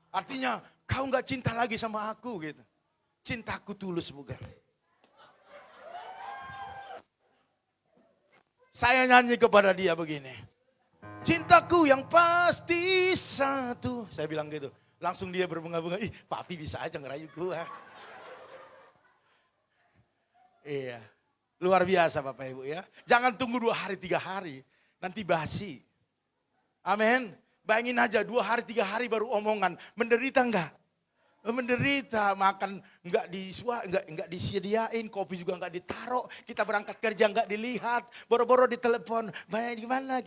Artinya kau gak cinta lagi sama aku gitu. Cintaku tulus bukan. Saya nyanyi kepada dia begini. Cintaku yang pasti satu. Saya bilang gitu. Langsung dia berbunga-bunga, ih papi bisa aja ngerayu gua. Iya, luar biasa Bapak Ibu ya. Jangan tunggu 2 hari 3 hari, nanti basi. Amin. Bayangin aja 2 hari 3 hari baru omongan, menderita enggak? Menderita, makan enggak disediain, kopi juga enggak ditaruh, kita berangkat kerja enggak dilihat, boro-boro ditelepon, gimana?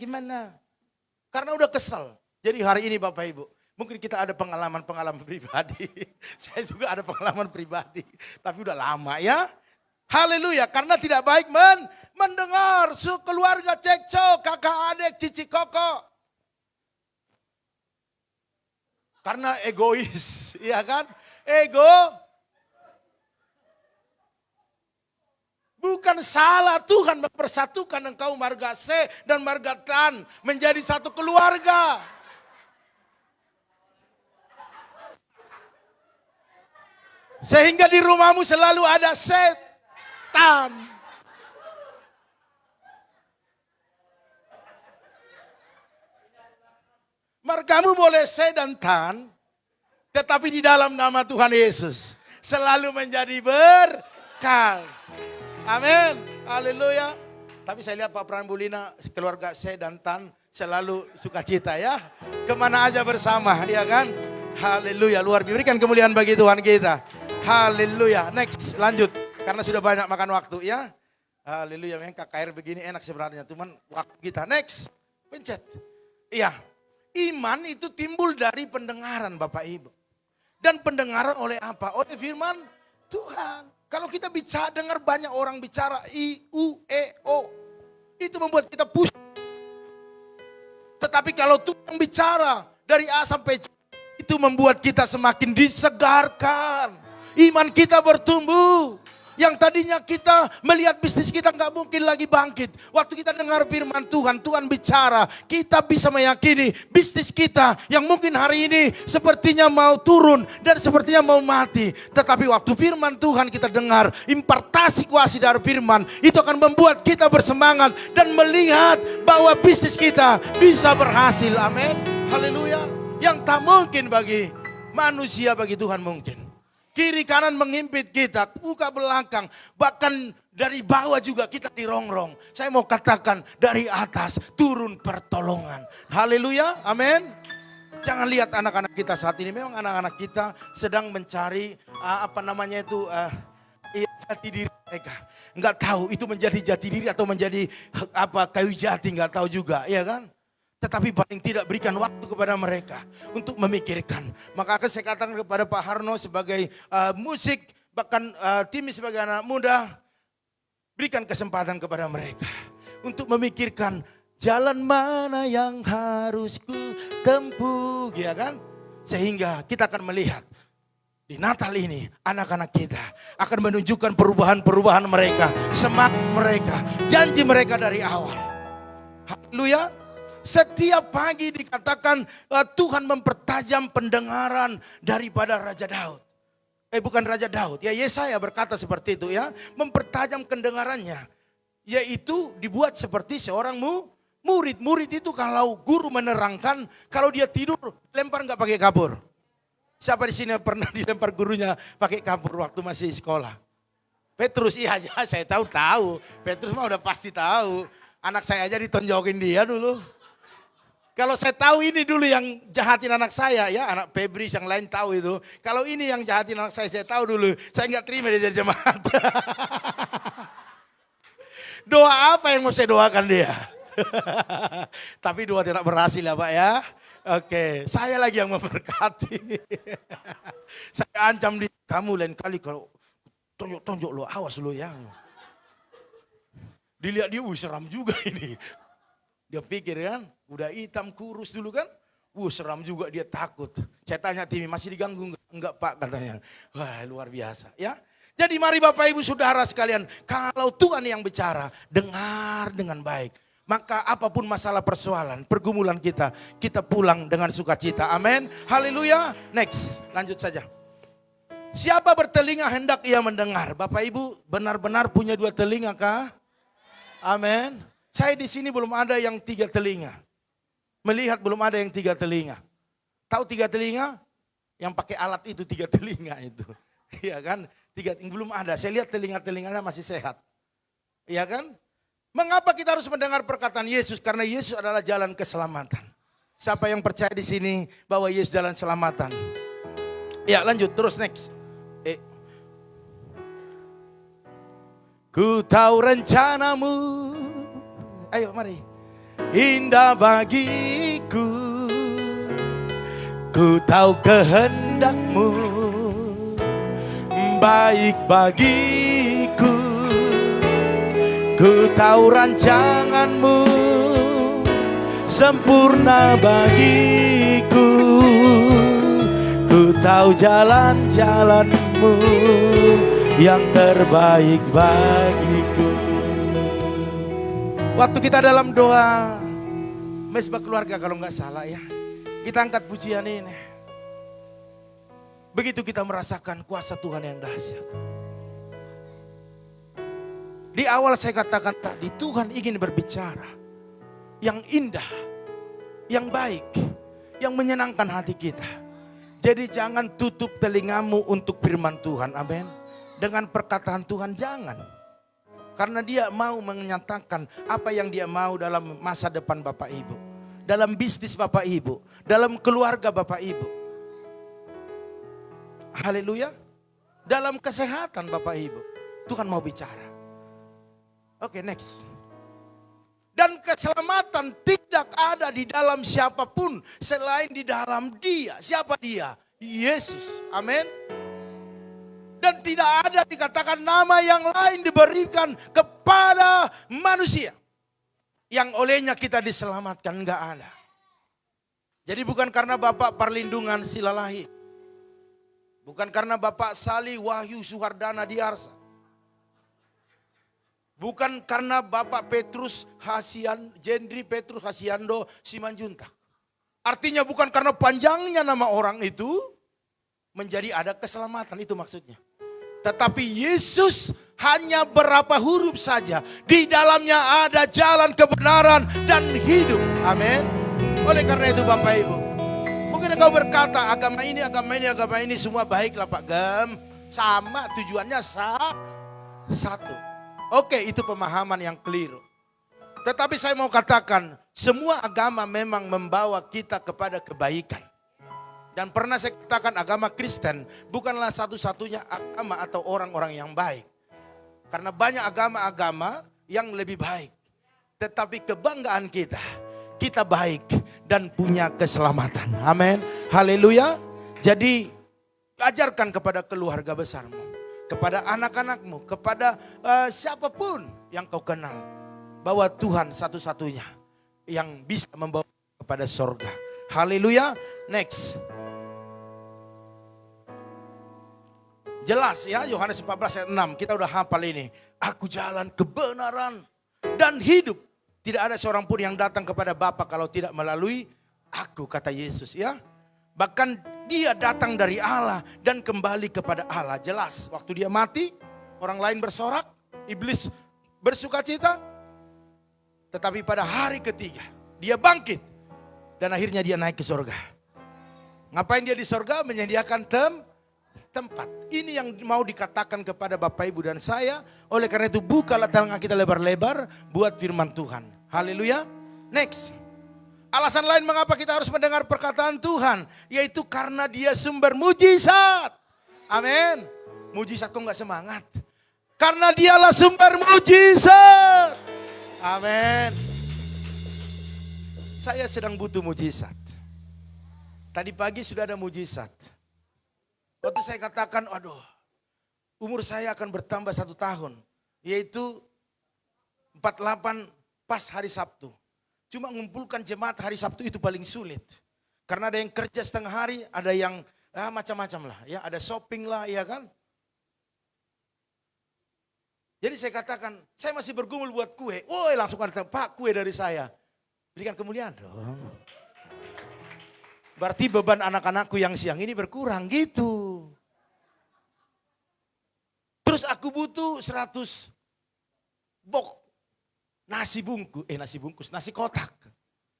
Karena udah kesel. Jadi hari ini Bapak Ibu, mungkin kita ada pengalaman pribadi. Saya juga ada pengalaman pribadi, tapi udah lama ya. Haleluya, karena tidak baik mendengar keluarga cekcok, kakak adik, cici koko. Karena egois, iya kan? Ego. Bukan salah Tuhan mempersatukan engkau marga C dan marga TAN menjadi satu keluarga. Sehingga di rumahmu selalu ada setan. Margamu boleh se dan tan, tetapi di dalam nama Tuhan Yesus selalu menjadi berkat. Amin. Haleluya. Tapi saya lihat Pak Prambulina, keluarga se dan tan selalu sukacita ya. Kemana aja bersama, ya kan? Haleluya, luar biasa. Berikan kemuliaan bagi Tuhan kita. Haleluya. Next, lanjut. Karena sudah banyak makan waktu ya. Haleluya, memang KKR begini enak sebenarnya. Cuman waktu kita. Next, pencet. Iya, iman itu timbul dari pendengaran Bapak Ibu. Dan pendengaran oleh apa? Oleh firman Tuhan. Kalau kita bicara, dengar banyak orang bicara I, U, E, O. Itu membuat kita pusing. Tetapi kalau Tuhan bicara dari A sampai Z, itu membuat kita semakin disegarkan. Iman kita bertumbuh. Yang tadinya kita melihat bisnis kita nggak mungkin lagi bangkit. Waktu kita dengar firman Tuhan, Tuhan bicara, kita bisa meyakini bisnis kita yang mungkin hari ini sepertinya mau turun dan sepertinya mau mati. Tetapi waktu firman Tuhan kita dengar, impartasi kuasa dari firman, itu akan membuat kita bersemangat dan melihat bahwa bisnis kita bisa berhasil. Amin. Haleluya. Yang tak mungkin bagi manusia, bagi Tuhan mungkin. Kiri kanan menghimpit kita, buka belakang, bahkan dari bawah juga kita dirongrong. Saya mau katakan dari atas turun pertolongan. Haleluya, amin. Jangan lihat anak-anak kita saat ini, memang anak-anak kita sedang mencari jati diri mereka. Enggak tahu itu menjadi jati diri atau menjadi kayu jati, enggak tahu juga, ya kan? Tetapi paling tidak berikan waktu kepada mereka untuk memikirkan. Maka akan saya katakan kepada Pak Harno sebagai musik, bahkan Timi sebagai anak muda, berikan kesempatan kepada mereka untuk memikirkan jalan mana yang harus ku tempuh, ya kan? Sehingga kita akan melihat di Natal ini anak-anak kita akan menunjukkan perubahan-perubahan mereka, semangat mereka, janji mereka dari awal. Haleluya. Setiap pagi dikatakan Tuhan mempertajam pendengaran daripada Raja Daud. Bukan Raja Daud, ya Yesaya berkata seperti itu ya. Mempertajam pendengarannya. Yaitu dibuat seperti seorang murid. Murid itu kalau guru menerangkan, kalau dia tidur lempar nggak pakai kapur. Siapa di sini pernah dilempar gurunya pakai kapur waktu masih sekolah? Petrus, iya saya tahu. Petrus mah udah pasti tahu. Anak saya aja ditonjokin dia dulu. Kalau saya tahu ini dulu yang jahatin anak saya ya, anak Febri yang lain tahu itu. Kalau ini yang jahatin anak saya tahu dulu, saya nggak terima dia jadi jemaat. Doa apa yang mau saya doakan dia? Tapi doa tidak berhasil ya Pak ya. Oke, saya lagi yang memberkati. Saya ancam di kamu lain kali kalau tonjok lo, awas lo ya. Dilihat dia, seram juga ini. Dia pikir kan, udah hitam kurus dulu kan. Seram juga, dia takut. Saya tanya Timi, masih diganggu enggak? Enggak Pak katanya. Wah luar biasa ya. Jadi mari Bapak Ibu Saudara sekalian, kalau Tuhan yang bicara, dengar dengan baik. Maka apapun masalah persoalan, pergumulan kita pulang dengan sukacita. Amin. Haleluya. Next, lanjut saja. Siapa bertelinga hendak ia mendengar. Bapak Ibu benar-benar punya 2 telinga kah? Amin. Saya di sini belum ada yang 3 telinga. Melihat belum ada yang 3 telinga. Tahu 3 telinga? Yang pakai alat itu 3 telinga itu. Iya kan? 3 belum ada. Saya lihat telinga-telinganya masih sehat. Iya kan? Mengapa kita harus mendengar perkataan Yesus? Karena Yesus adalah jalan keselamatan. Siapa yang percaya di sini bahwa Yesus jalan keselamatan? Ya, lanjut terus next. Ku tahu rencanamu. Ayo mari. Indah bagiku. Ku tahu kehendakmu. Baik bagiku. Ku tahu rancanganmu. Sempurna bagiku. Ku tahu jalan-jalanmu. Yang terbaik bagiku. Waktu kita dalam doa Mesbah Keluarga kalau nggak salah ya, kita angkat pujian ini. begitu kita merasakan kuasa Tuhan yang dahsyat. Di awal saya katakan tadi, Tuhan ingin berbicara yang indah, yang baik, yang menyenangkan hati kita. Jadi jangan tutup telingamu untuk firman Tuhan, amin. Dengan perkataan Tuhan jangan. Karena dia mau menyatakan apa yang dia mau dalam masa depan Bapak Ibu. Dalam bisnis Bapak Ibu, dalam keluarga Bapak Ibu. Haleluya. Dalam kesehatan Bapak Ibu, Tuhan mau bicara. Oke, next. Dan keselamatan tidak ada di dalam siapapun selain di dalam Dia. Siapa Dia? Yesus. Amin. Dan tidak ada dikatakan nama yang lain diberikan kepada manusia yang olehnya kita diselamatkan. Enggak ada. Jadi bukan karena Bapak Perlindungan Silalahi, bukan karena Bapak Sali Wahyu Suhardana Diarsa, bukan karena Bapak Petrus Jendri Petrus Hasiando Simanjuntak. Artinya bukan karena panjangnya nama orang itu menjadi ada keselamatan, itu maksudnya. Tetapi Yesus hanya berapa huruf saja. Di dalamnya ada jalan kebenaran dan hidup. Amin. Oleh karena itu Bapak Ibu, mungkin engkau berkata agama ini semua baiklah Pak Gem. Sama tujuannya satu. Oke, itu pemahaman yang keliru. Tetapi saya mau katakan, semua agama memang membawa kita kepada kebaikan. Dan pernah saya katakan agama Kristen bukanlah satu-satunya agama atau orang-orang yang baik. Karena banyak agama-agama yang lebih baik. Tetapi kebanggaan kita baik dan punya keselamatan. Amin. Haleluya. Jadi ajarkan kepada keluarga besarmu, kepada anak-anakmu, kepada siapapun yang kau kenal, bahwa Tuhan satu-satunya yang bisa membawa kepada sorga. Haleluya. Next. Jelas ya, Yohanes 14 ayat 6, kita udah hafal ini. Aku jalan kebenaran dan hidup. Tidak ada seorang pun yang datang kepada Bapa kalau tidak melalui aku, kata Yesus ya. Bahkan dia datang dari Allah dan kembali kepada Allah. Jelas, waktu dia mati, orang lain bersorak, iblis bersukacita. Tetapi pada hari ketiga, dia bangkit. Dan akhirnya dia naik ke surga. Ngapain dia di surga? Menyediakan tempat. Ini yang mau dikatakan kepada Bapak Ibu dan saya. Oleh karena itu bukalah telinga kita lebar-lebar buat firman Tuhan. Haleluya. Next. Alasan lain mengapa kita harus mendengar perkataan Tuhan, yaitu karena dia sumber mujizat. Amin. Mujizat kok gak semangat? Karena dialah sumber mujizat. Amin. Saya sedang butuh mujizat. Tadi pagi sudah ada mujizat. Waktu saya katakan, aduh, umur saya akan bertambah 1 tahun. Yaitu 48 pas hari Sabtu. Cuma mengumpulkan jemaat hari Sabtu itu paling sulit. Karena ada yang kerja setengah hari, ada yang macam-macam lah. Ya, ada shopping lah, ya kan. Jadi saya katakan, saya masih bergumul buat kue. Woi, langsung ada, Pak, kue dari saya. Berikan kemuliaan dong. Berarti beban anak-anakku yang siang ini berkurang gitu. Terus aku butuh 100 bok nasi bungkus, nasi kotak.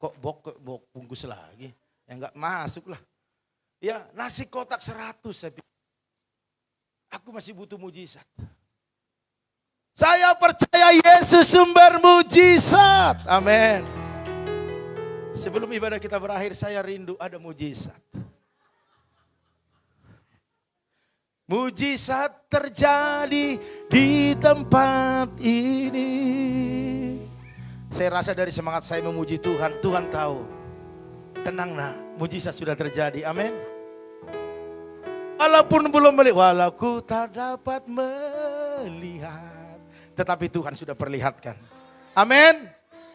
Kok bok bungkus lagi? Ya enggak masuk lah. Ya nasi kotak 100 saya pikir. Aku masih butuh mujizat. Saya percaya Yesus sumber mujizat. Amin. Sebelum ibadah kita berakhir, saya rindu ada mujizat. Mujizat terjadi di tempat ini. Saya rasa dari semangat saya memuji Tuhan, Tuhan tahu. Tenang nak, mujizat sudah terjadi, amin. Walaupun belum melihat, walau ku tak dapat melihat, tetapi Tuhan sudah perlihatkan. Amin.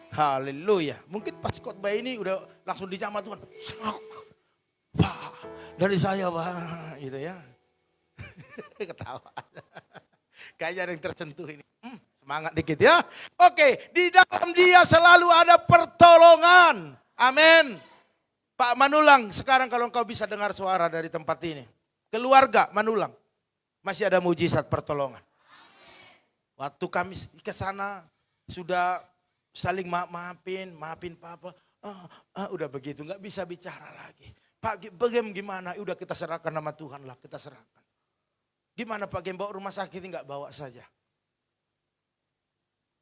Haleluya. Mungkin pas khotbah ini udah langsung dijamah Tuhan. Pak, dari saya Pak, gitu ya. Ketawa. Kayaknya ada yang tersentuh ini. Semangat dikit ya. Oke, di dalam dia selalu ada pertolongan. Amin. Pak Manulang, sekarang kalau engkau bisa dengar suara dari tempat ini. keluarga Manulang masih ada mujizat pertolongan. Waktu kami ke sana sudah saling maafin papa. Udah begitu, nggak bisa bicara lagi. Pak Gem gimana? Udah kita serahkan nama Tuhan lah, kita serahkan. Gimana Pak Gem bawa rumah sakit nggak bawa saja?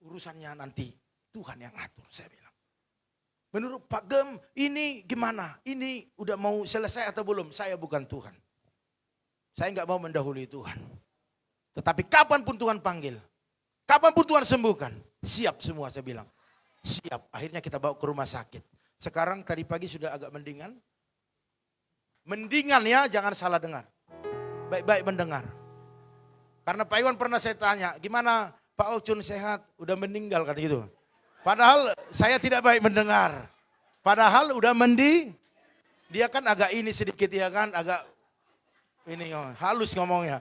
Urusannya nanti Tuhan yang ngatur, saya bilang. Menurut Pak Gem ini gimana? Ini udah mau selesai atau belum? Saya bukan Tuhan. Saya nggak mau mendahului Tuhan. Tetapi kapanpun Tuhan panggil, kapanpun Tuhan sembuhkan, siap semua saya bilang. Siap, akhirnya kita bawa ke rumah sakit. Sekarang tadi pagi sudah agak mendingan. Mendingan ya, jangan salah dengar. Baik-baik mendengar. Karena Pak Iwan pernah saya tanya, gimana Pak Ocun sehat? Udah meninggal kata gitu. Padahal saya tidak baik mendengar. Padahal udah dia kan agak ini sedikit ya kan, agak ini halus ngomongnya.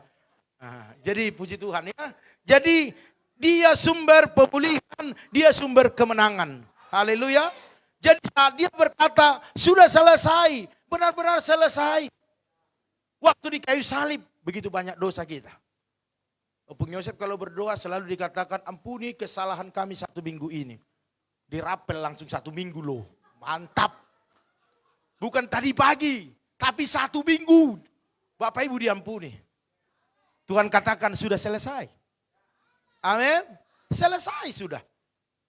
Nah, jadi puji Tuhan ya. Jadi dia sumber pemulihan, dia sumber kemenangan. Haleluya. Jadi saat dia berkata, sudah selesai, benar-benar selesai. Waktu di kayu salib, begitu banyak dosa kita. Opung Yosef kalau berdoa selalu dikatakan, ampuni kesalahan kami 1 minggu ini. Dirapel langsung 1 minggu loh, mantap. Bukan tadi pagi, tapi 1 minggu. Bapak Ibu diampuni. Tuhan katakan sudah selesai. Amin. Selesai sudah.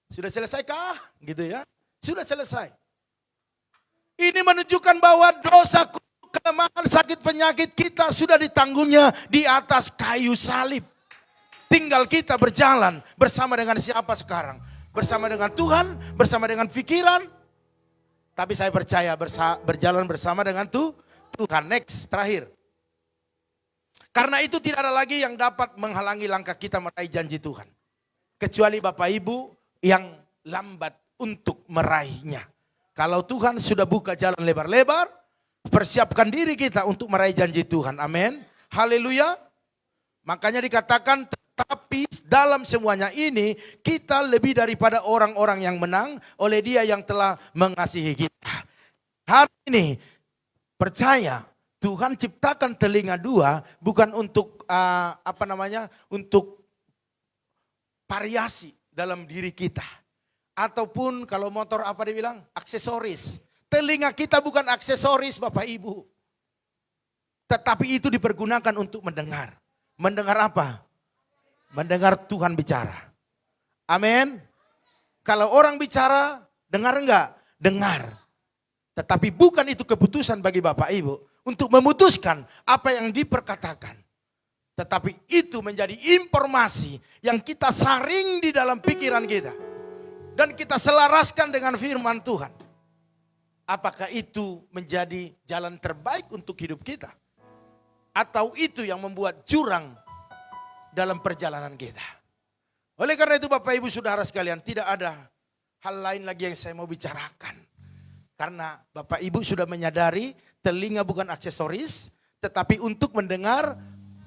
Sudah selesaikah? Gitu ya. Sudah selesai. Ini menunjukkan bahwa dosa, kelemahan, sakit, penyakit kita sudah ditanggungnya di atas kayu salib. Tinggal kita berjalan bersama dengan siapa sekarang? Bersama dengan Tuhan, bersama dengan pikiran. Tapi saya percaya berjalan bersama dengan Tuhan. Next, terakhir. Karena itu tidak ada lagi yang dapat menghalangi langkah kita meraih janji Tuhan. Kecuali Bapak Ibu yang lambat untuk meraihnya. Kalau Tuhan sudah buka jalan lebar-lebar, persiapkan diri kita untuk meraih janji Tuhan. Amin. Haleluya. Makanya dikatakan, tetapi dalam semuanya ini kita lebih daripada orang-orang yang menang oleh Dia yang telah mengasihi kita. Hari ini percaya Tuhan ciptakan telinga 2 bukan untuk untuk variasi dalam diri kita. Ataupun kalau motor apa dibilang? Aksesoris. Telinga kita bukan aksesoris Bapak Ibu. Tetapi itu dipergunakan untuk mendengar. Mendengar apa? Mendengar Tuhan bicara. Amin. Kalau orang bicara, dengar enggak? Dengar. Tetapi bukan itu keputusan bagi Bapak Ibu untuk memutuskan apa yang diperkatakan. Tetapi itu menjadi informasi yang kita saring di dalam pikiran kita. Dan kita selaraskan dengan firman Tuhan. Apakah itu menjadi jalan terbaik untuk hidup kita? Atau itu yang membuat jurang dalam perjalanan kita? Oleh karena itu Bapak Ibu Saudara sekalian, tidak ada hal lain lagi yang saya mau bicarakan. Karena Bapak Ibu sudah menyadari telinga bukan aksesoris, tetapi untuk mendengar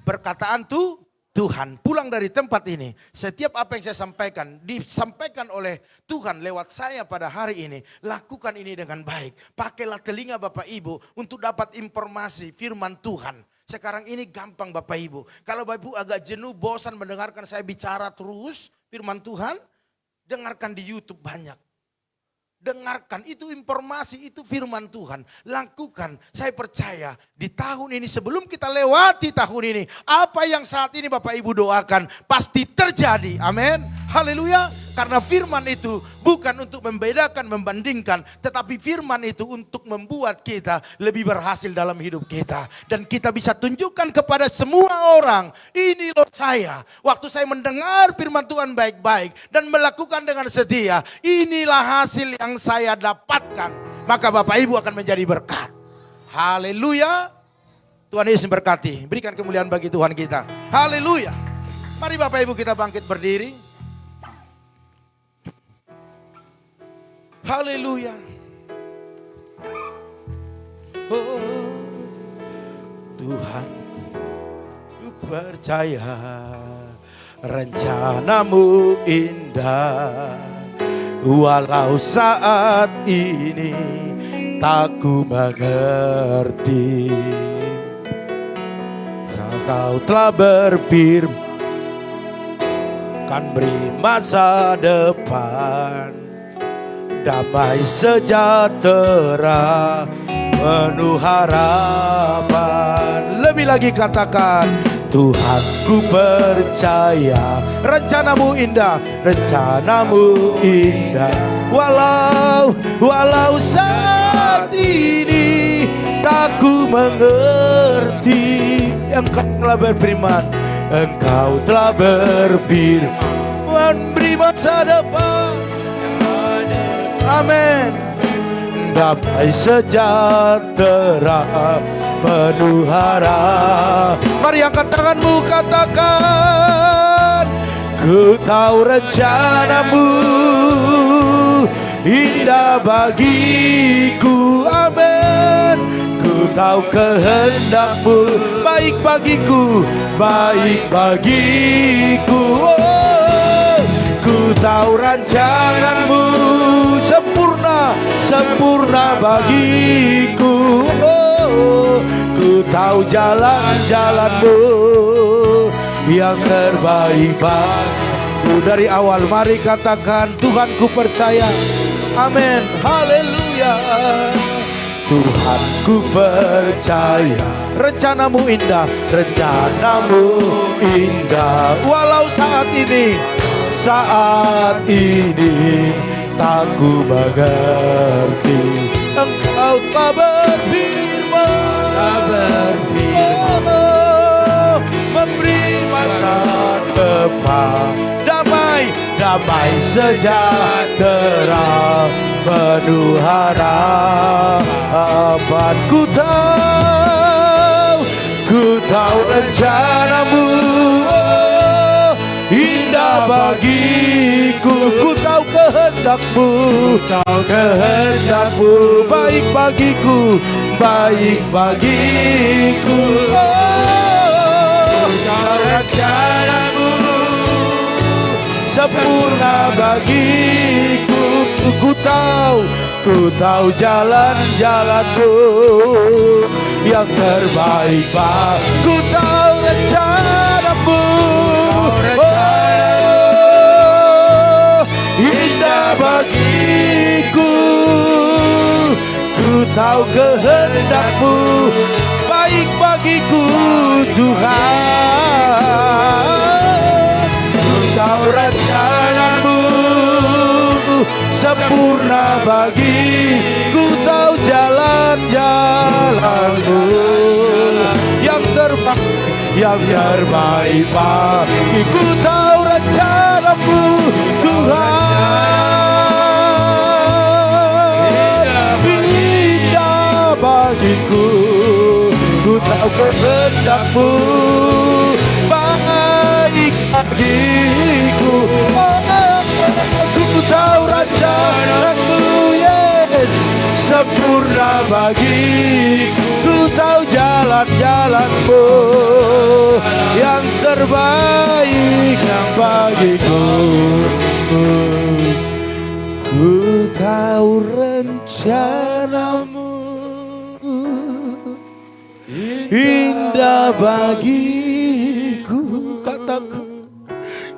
perkataan Tuhan. Pulang dari tempat ini, setiap apa yang saya sampaikan, disampaikan oleh Tuhan lewat saya pada hari ini. Lakukan ini dengan baik. Pakailah telinga Bapak Ibu untuk dapat informasi firman Tuhan. Sekarang ini gampang Bapak Ibu. Kalau Bapak Ibu agak jenuh, bosan mendengarkan saya bicara terus firman Tuhan, dengarkan di YouTube banyak. Dengarkan, itu informasi, itu firman Tuhan. Lakukan, saya percaya di tahun ini sebelum kita lewati tahun ini. Apa yang saat ini Bapak Ibu doakan pasti terjadi, amin. Haleluya, karena firman itu bukan untuk membedakan, membandingkan. Tetapi firman itu untuk membuat kita lebih berhasil dalam hidup kita. Dan kita bisa tunjukkan kepada semua orang, ini loh saya. Waktu saya mendengar firman Tuhan baik-baik dan melakukan dengan setia, inilah hasil yang saya dapatkan, maka Bapak Ibu akan menjadi berkat. Haleluya. Tuhan Yesus berkati. Berikan kemuliaan bagi Tuhan kita. Haleluya. Mari Bapak Ibu kita bangkit berdiri. Haleluya. Oh Tuhan, ku percaya rencanamu indah. Walau saat ini tak ku mengerti, Engkau telah berfirman kan beri masa depan, damai sejahtera, penuh harapan. Lebih lagi katakan, Tuhan ku percaya rencanamu indah, rencanamu indah. Walau saat ini tak ku mengerti, Engkau telah berfirman, Engkau telah berfirman beri masa depan. Amin. Damai sejahtera, penuh harap. Mari angkat tanganmu, katakan, ku tahu rencanamu indah bagiku. Amin. Ku tahu kehendakmu baik bagiku, baik bagiku. Oh, ku tahu rancanganmu sempurna, sempurna bagiku. Oh, ku tahu jalan-jalanmu yang terbaik bagiku. Dari awal mari katakan, Tuhan ku percaya. Amin. Haleluya. Tuhan ku percaya rencanamu indah, rencanamu indah. Walau saat ini tak ku mengerti, Engkau telah berfirman, memberi masa depan, damai sejahtera, penuh harapan. Ku tahu rencanamu indah bagiku. Ku tahu kehendakmu baik bagiku, baik bagiku. Oh, rencanamu sempurna bagiku. Ku tahu jalan-jalanmu yang terbaik bagiku. Ku tahu rencanamu, oh, indah bagiku. Ku tahu kehendakmu baik bagiku, Tuhan. Ku tahu rencanamu sempurna bagiku. Tahu jalan-jalanmu yang terbaik bagiku. Tahu rencanamu, Tuhan, indah bagiku. Ku tahu kehendakmu baik bagiku. Ku tahu rencanamu, yes, sempurna bagiku. Ku tahu jalan-jalanmu yang terbaik bagiku. Ku tahu rencanamu indah bagiku. Kataku,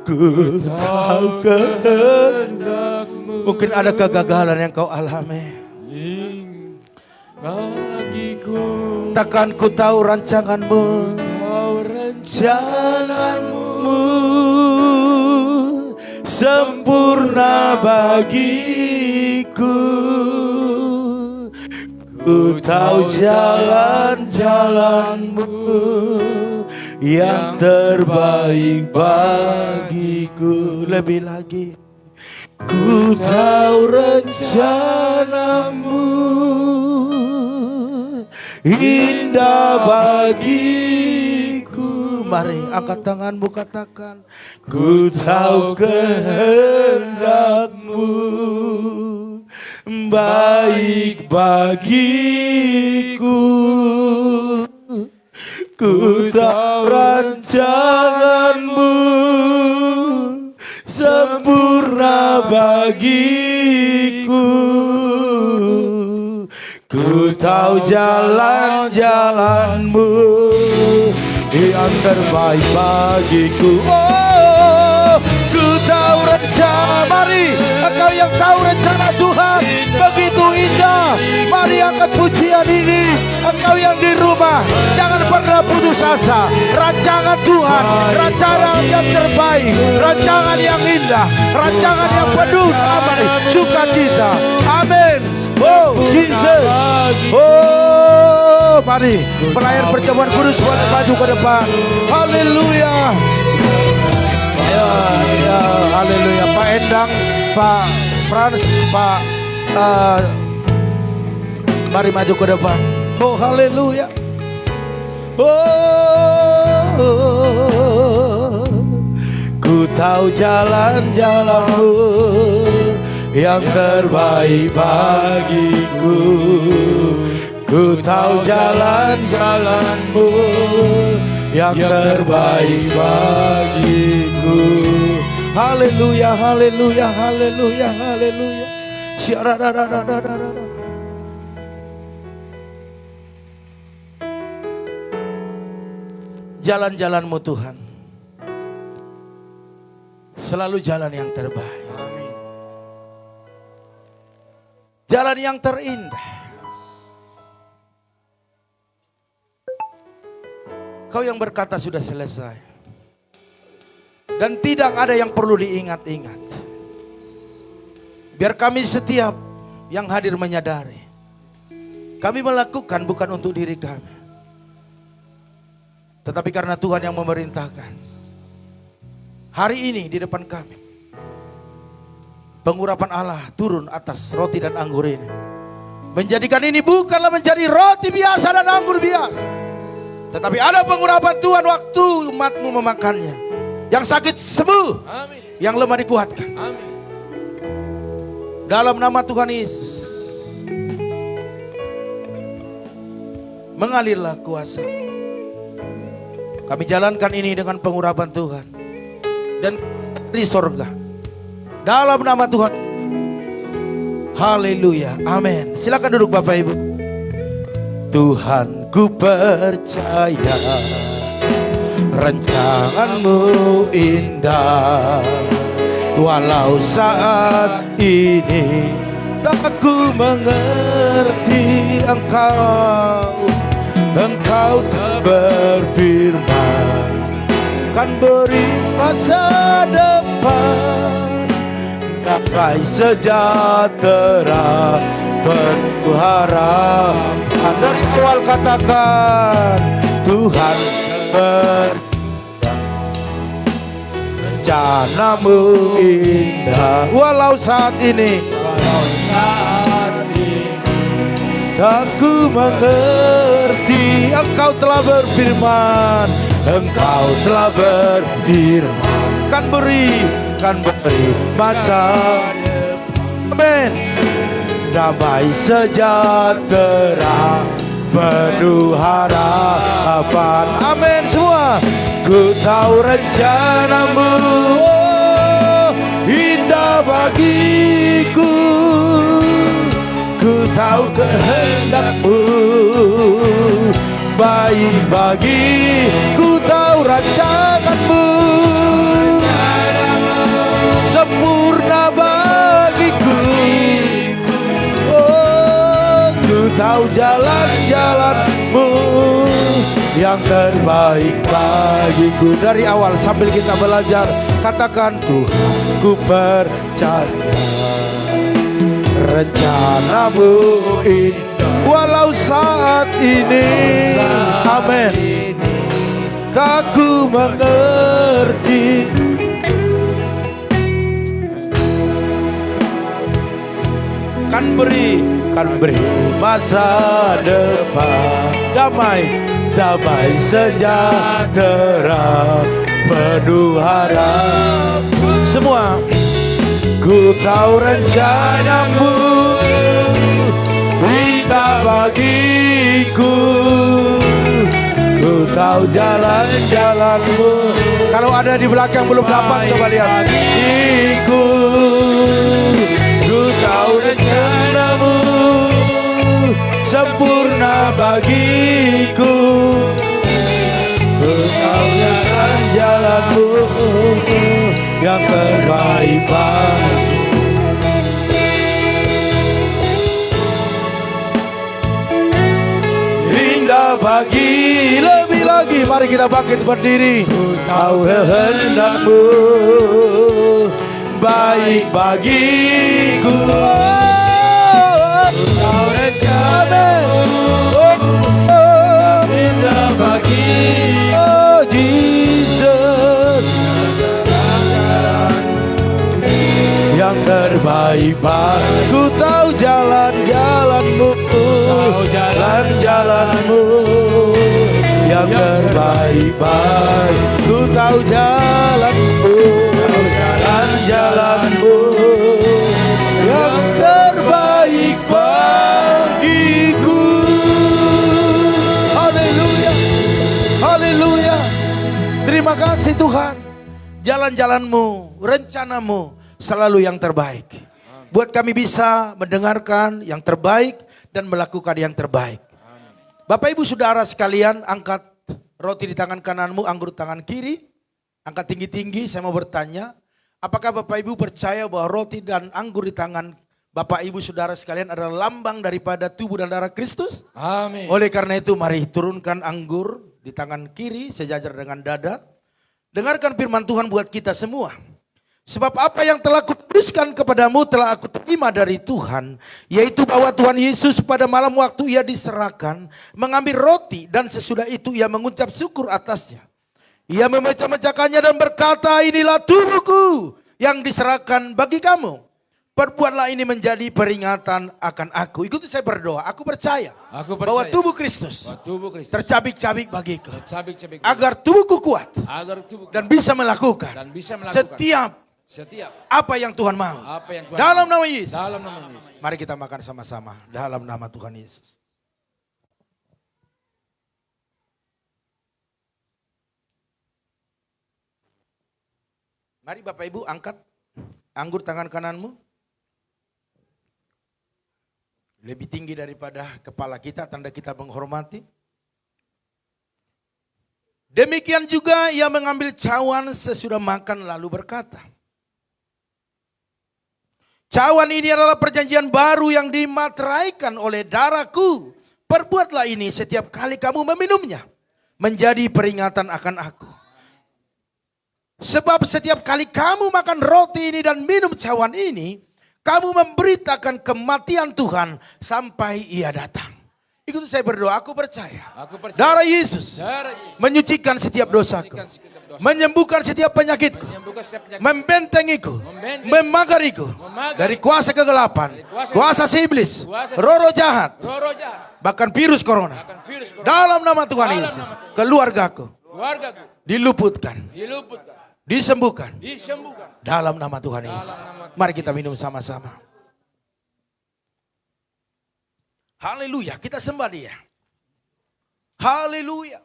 ku tahu kehendakmu. Mungkin ada kegagalan yang kau alami. Takkan ku tahu rancanganmu, rancanganmu sempurna bagiku. Ku tahu jalan-jalanmu yang terbaik bagiku. Lebih lagi, ku tahu rencanamu indah bagiku. Mari angkat tanganmu, katakan, ku tahu kehendakmu baik bagiku. Ku tahu rancanganmu sempurna bagiku. Ku tahu jalan-jalanmu yang terbaik bagiku. Oh, ku tahu rencana. Mari, engkau yang tahu rencana Tuhan begitu indah. Mari angkat pujian ini. Engkau yang di rumah, jangan pernah putus asa. Rancangan Tuhan, rancangan yang terbaik, rancangan yang indah, rancangan yang penuh damai, sukacita. Amin. Oh, Jesus. Oh, mari pelayan perjamuan kudus boleh maju ke depan. Haleluya. Ya, ya, haleluya. Pak Endang, Pak Frans, Pak mari maju ke depan. Oh, haleluya. Oh, ku tahu jalan-jalanmu yang terbaik bagiku. Ku tahu jalan-jalanmu yang terbaik bagiku. Haleluya, haleluya, haleluya, haleluya. Jalan-jalanmu Tuhan selalu jalan yang terbaik. Jalan yang terindah. Kau yang berkata sudah selesai. Dan tidak ada yang perlu diingat-ingat. Biar kami setiap yang hadir menyadari. Kami melakukan bukan untuk diri kami. Tetapi karena Tuhan yang memerintahkan. Hari ini di depan kami. Pengurapan Allah turun atas roti dan anggur ini. Menjadikan ini bukanlah menjadi roti biasa dan anggur biasa. Tetapi ada pengurapan Tuhan waktu umatmu memakannya. Yang sakit sembuh. Amin. Yang lemah dikuatkan. Amin. Dalam nama Tuhan Yesus. Mengalirlah kuasa. Kami jalankan ini dengan pengurapan Tuhan. Dan di sorga. Dalam nama Tuhan. Haleluya. Amin. Silakan duduk Bapak Ibu. Tuhan, ku percaya rancanganmu indah. Walau saat ini tak ku mengerti Engkau tak berfirman kan beri masa depan damai sejahtera penuh harapan. Dari awal katakan Tuhan rencanamu indah. Walau saat ini tak ku mengerti. Engkau telah berfirman. Engkau telah berfirman kan beri masa. Amin. Damai sejahtera penuh harapan. Amin semua. Ku tahu rencanamu indah bagiku. Ku tahu kehendakmu baik bagi. Ku tahu rancanganmu sempurna bagiku. Oh, ku tahu jalan-jalanmu yang terbaik bagiku. Dari awal sambil kita belajar, katakan Tuhan, ku percaya rencanamu indah. Walau saat ini, amin, tak ku mengerti. Kan beri masa depan damai sejahtera penuh harap. Semua ku tahu rencanamu indah bagiku. Ku tahu jalan-jalanmu. Kalau ada di belakang belum dapat, coba lihat. Ku tahu rencanamu sempurna bagiku. Ku jalan-jalanmu yang terbaik bagi. Indah bagi lebih lagi, mari kita bangkit berdiri. Kau kehendakmu baik bagiku. Kau rencanamu indah bagi. Oh Jesus, yang terbaik bagiku. Tahu jalan-jalanmu, jalan-jalanmu yang terbaik bagiku. Tahu jalanmu, jalan-jalanmu yang terbaik bagiku. Haleluya, haleluya. Terima kasih Tuhan. Jalan-jalanmu, rencanamu selalu yang terbaik. Buat kami bisa mendengarkan yang terbaik dan melakukan yang terbaik. Bapak Ibu Saudara sekalian, angkat roti di tangan kananmu, anggur di tangan kiri. Angkat tinggi-tinggi, saya mau bertanya. Apakah Bapak Ibu percaya bahwa roti dan anggur di tangan Bapak Ibu Saudara sekalian adalah lambang daripada tubuh dan darah Kristus? Amin. Oleh karena itu mari turunkan anggur di tangan kiri sejajar dengan dada. Dengarkan firman Tuhan buat kita semua. Sebab apa yang telah kutuliskan kepadamu telah aku terima dari Tuhan. Yaitu bahwa Tuhan Yesus pada malam waktu ia diserahkan mengambil roti dan sesudah itu ia mengucap syukur atasnya. Ia memecah-mecahkannya dan berkata, inilah tubuhku yang diserahkan bagi kamu. Perbuatlah ini menjadi peringatan akan aku. Ikuti saya berdoa. Aku percaya bahwa tubuh Kristus tercabik-cabik bagiku. Agar tubuhku kuat dan bisa melakukan setiap apa yang Tuhan mau. Dalam nama Yesus. Mari kita makan sama-sama dalam nama Tuhan Yesus. Mari Bapak Ibu angkat anggur tangan kananmu. Lebih tinggi daripada kepala kita, tanda kita menghormati. Demikian juga ia mengambil cawan sesudah makan lalu berkata, cawan ini adalah perjanjian baru yang dimateraikan oleh darahku. Perbuatlah ini setiap kali kamu meminumnya, menjadi peringatan akan aku. Sebab setiap kali kamu makan roti ini dan minum cawan ini, kamu memberitakan kematian Tuhan sampai ia datang. Ikuti saya berdoa, aku percaya. Darah Yesus menyucikan setiap dosaku, menyembuhkan setiap penyakitku, membentengiku, memagariku dari kuasa kegelapan, kuasa si iblis, roh jahat, bahkan virus corona. Dalam nama Tuhan Yesus, keluargaku diluputkan, disembuhkan. Dalam nama Tuhan Yesus. Mari kita minum sama-sama. Haleluya, kita sembah Dia. Haleluya.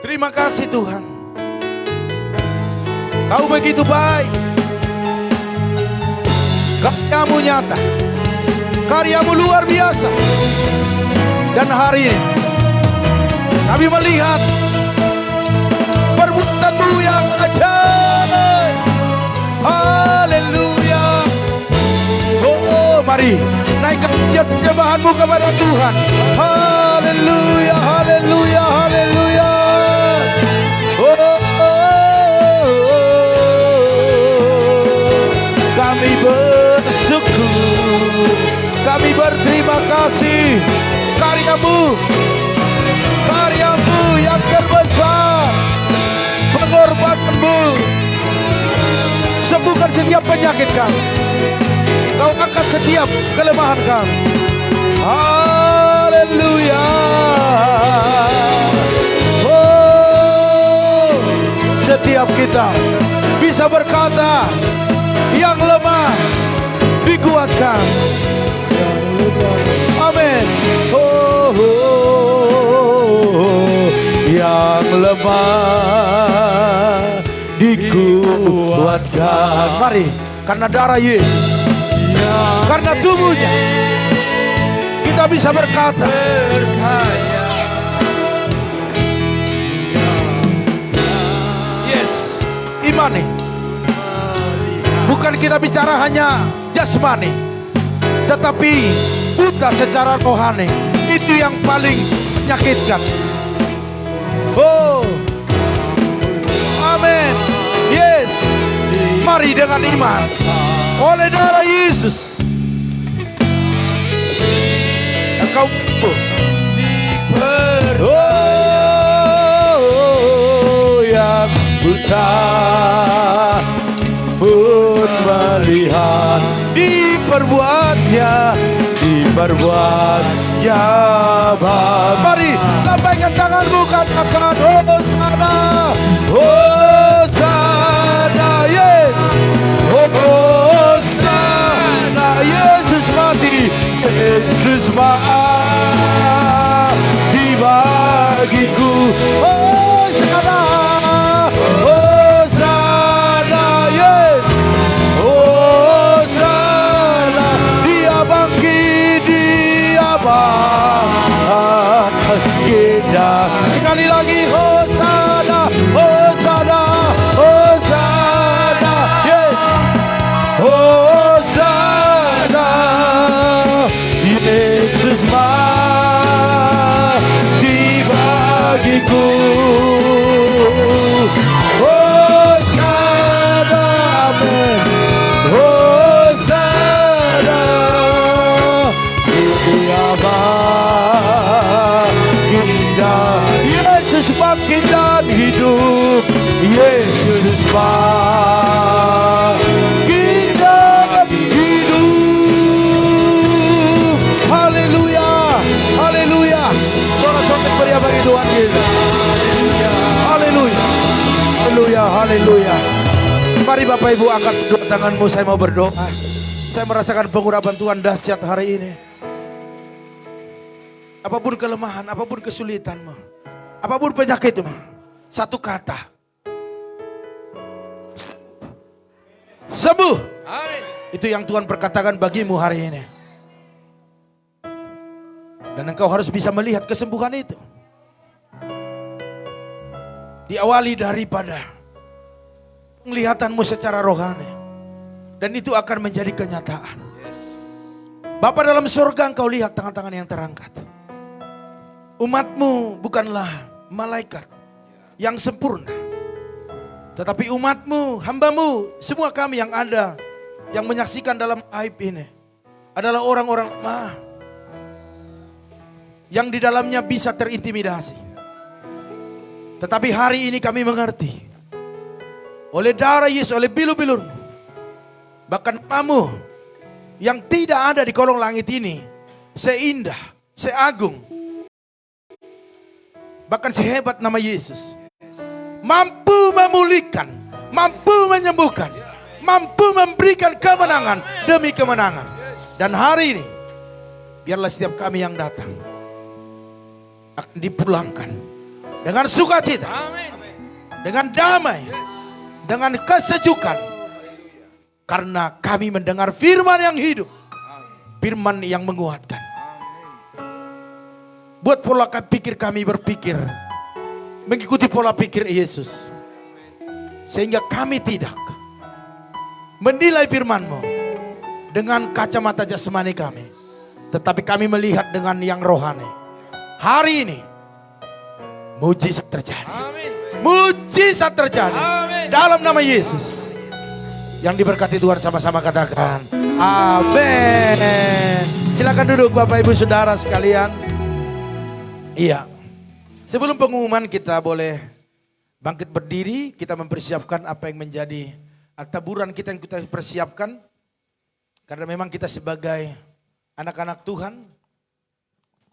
Terima kasih Tuhan. Kau begitu baik. Karyamu nyata. Karyamu luar biasa. Dan hari ini kami melihat perbuatanmu yang ajaib. Haleluya. Oh, mari naikkan penyembahanmu kepada Tuhan. Haleluya, haleluya, haleluya. Kami bersyukur, kami berterima kasih. Karyamu yang terbesar, pengorbananmu, sembuhkan setiap penyakit kami. Kau angkat setiap kelemahan kami. Haleluya. Oh, setiap kita bisa berkata, yang lemah dikuatkan. Amin. Oh, yang lemah dikuatkan. Mari, karena darah Yesus, karena tubuhnya, kita bisa berkata, rohani. Bukan kita bicara hanya jasmani, tetapi buta secara rohani. Itu yang paling menyakitkan. Oh, amin. Yes, mari dengan iman oleh darah Yesus. Engkau oh, yang buta pun melihat, diperbuatnya baik. Mari lambaikan tanganmu, katakan Hosana, Hosana, yes, Hosana. Yesus mati, Yesus mati bagiku. Hosana, Hosana, yes, Hosana. Dia bangkit, dia bangkit. Sekali lagi Hosana, Hosana, Hosana, yes, Hosana. Yesus mati bagiku. Hosana, amin. Hosana. Dia bangkit dan Yesus bangkit dan hidup. Yesus bangkit dan hidup. Haleluya, haleluya. Sorak-sorai meriah bagi Tuhan Yesus. Haleluya, haleluya, haleluya. Mari Bapak Ibu angkat kedua tanganmu, saya mau berdoa. Saya merasakan pengurapan Tuhan dahsyat hari ini. Apapun kelemahan, apapun kesulitanmu, apapun penyakitmu, satu kata, sembuh. Itu yang Tuhan perkatakan bagimu hari ini. Dan engkau harus bisa melihat kesembuhan itu. Diawali daripada penglihatanmu secara rohani. Dan itu akan menjadi kenyataan. Bapa dalam surga, engkau lihat tangan-tangan yang terangkat. Umatmu bukanlah malaikat yang sempurna. Tetapi umatmu, hambamu, semua kami yang ada, yang menyaksikan dalam aib ini, adalah orang-orang lemah. Yang di dalamnya bisa terintimidasi. Tetapi hari ini kami mengerti. Oleh darah Yesus, oleh bilu-bilurmu. Bahkan kamu yang tidak ada di kolong langit ini, seindah, seagung, bahkan sehebat nama Yesus, mampu memulihkan, mampu menyembuhkan, mampu memberikan kemenangan demi kemenangan. Dan hari ini, biarlah setiap kami yang datang akan dipulangkan dengan sukacita, dengan damai, dengan kesejukan. Karena kami mendengar firman yang hidup, firman yang menguatkan. Buat pola pikir kami berpikir mengikuti pola pikir Yesus. Sehingga kami tidak menilai firman-Mu dengan kacamata jasmani kami. Tetapi kami melihat dengan yang rohani. Hari ini mujizat terjadi. Mujizat terjadi. Dalam nama Yesus. Yang diberkati Tuhan sama-sama katakan amin. Silakan duduk Bapak Ibu Saudara sekalian. Iya. Sebelum pengumuman kita boleh bangkit berdiri. Kita mempersiapkan apa yang menjadi taburan kita yang kita persiapkan. Karena memang kita sebagai anak-anak Tuhan,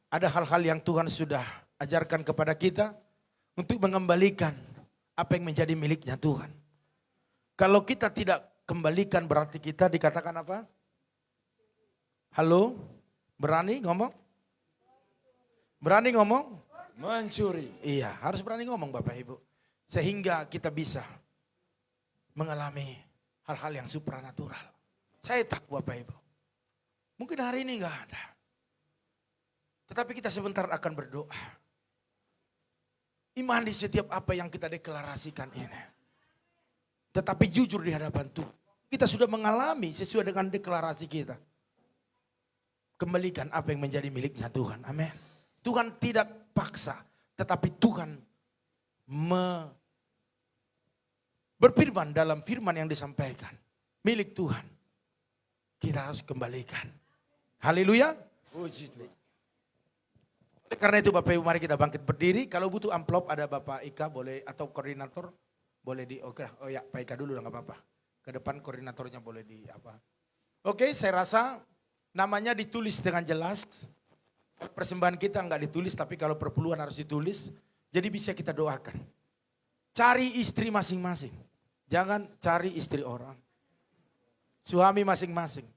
ada hal-hal yang Tuhan sudah ajarkan kepada kita untuk mengembalikan apa yang menjadi miliknya Tuhan. Kalau kita tidak kembalikan berarti kita dikatakan apa? Halo? Berani ngomong? Berani ngomong? Mencuri. Iya, harus berani ngomong Bapak Ibu. Sehingga kita bisa mengalami hal-hal yang supranatural. Saya tak Bapak Ibu. Mungkin hari ini enggak ada. Tetapi kita sebentar akan berdoa. Iman di setiap apa yang kita deklarasikan ini. tetapi jujur di hadapan Tuhan. Kita sudah mengalami sesuai dengan deklarasi kita. Kembalikan apa yang menjadi miliknya Tuhan. Amin. Tuhan tidak paksa, tetapi Tuhan berfirman dalam firman yang disampaikan. Milik Tuhan. Kita harus kembalikan. Haleluya. Karena itu Bapak Ibu mari kita bangkit berdiri. Kalau butuh amplop ada Bapak Ika boleh atau koordinator boleh di oke. Oh ya Pak Ika dulu lah nggak apa-apa. Ke depan koordinatornya boleh di apa. Oke, saya rasa namanya ditulis dengan jelas. Persembahan kita nggak ditulis tapi kalau perpuluhan harus ditulis. Jadi bisa kita doakan. Cari istri masing-masing. Jangan cari istri orang. Suami masing-masing.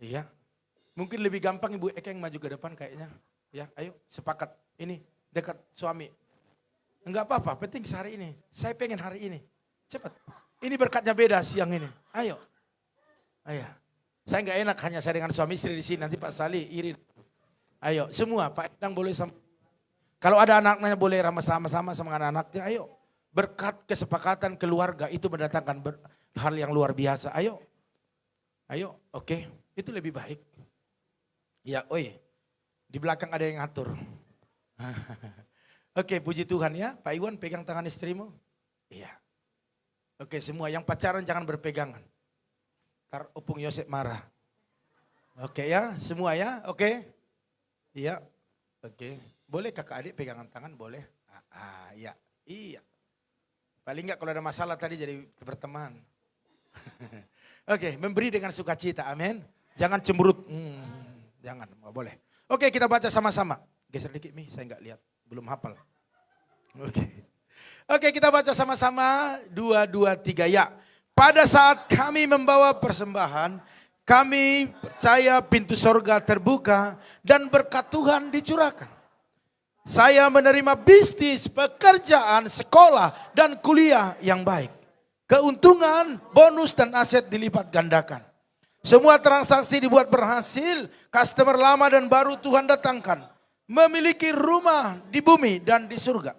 Iya. Mungkin lebih gampang Ibu Eka yang maju ke depan kayaknya. Ya, ayo sepakat. Ini dekat suami. Enggak apa-apa, penting hari ini. Saya pengen hari ini. Cepat. Ini berkatnya beda siang ini. Ayo. Ayo. Saya enggak enak hanya saya dengan suami istri di sini. Nanti Pak Sali iri. Ayo, semua Pak Endang boleh kalau ada anaknya boleh sama-sama sama anak-anaknya. Ayo. Berkat kesepakatan keluarga itu mendatangkan hal yang luar biasa. Ayo. Ayo, oke. Itu lebih baik. Ya, oi. Di belakang ada yang ngatur. Oke, puji Tuhan ya. Pak Iwan pegang tangan istrimu. Iya. Oke, semua yang pacaran jangan berpegangan. Ntar Opung Yosep marah. Oke ya, semua ya. Oke. Iya. Oke. Boleh kakak adik pegangan tangan? Boleh. Ya. Iya. Paling enggak kalau ada masalah tadi jadi berteman. Oke, memberi dengan sukacita. Amin. Jangan cemberut. Jangan, nggak boleh. Oke, kita baca sama-sama. Geser dikit Mi, saya nggak lihat, belum hafal. Oke, kita baca sama-sama. 2, 2, 3 ya. Pada saat kami membawa persembahan, kami percaya pintu sorga terbuka dan berkat Tuhan dicurahkan. Saya menerima bisnis, pekerjaan, sekolah, dan kuliah yang baik. Keuntungan, bonus, dan aset dilipat gandakan. Semua transaksi dibuat berhasil, customer lama dan baru Tuhan datangkan. Memiliki rumah di bumi dan di surga.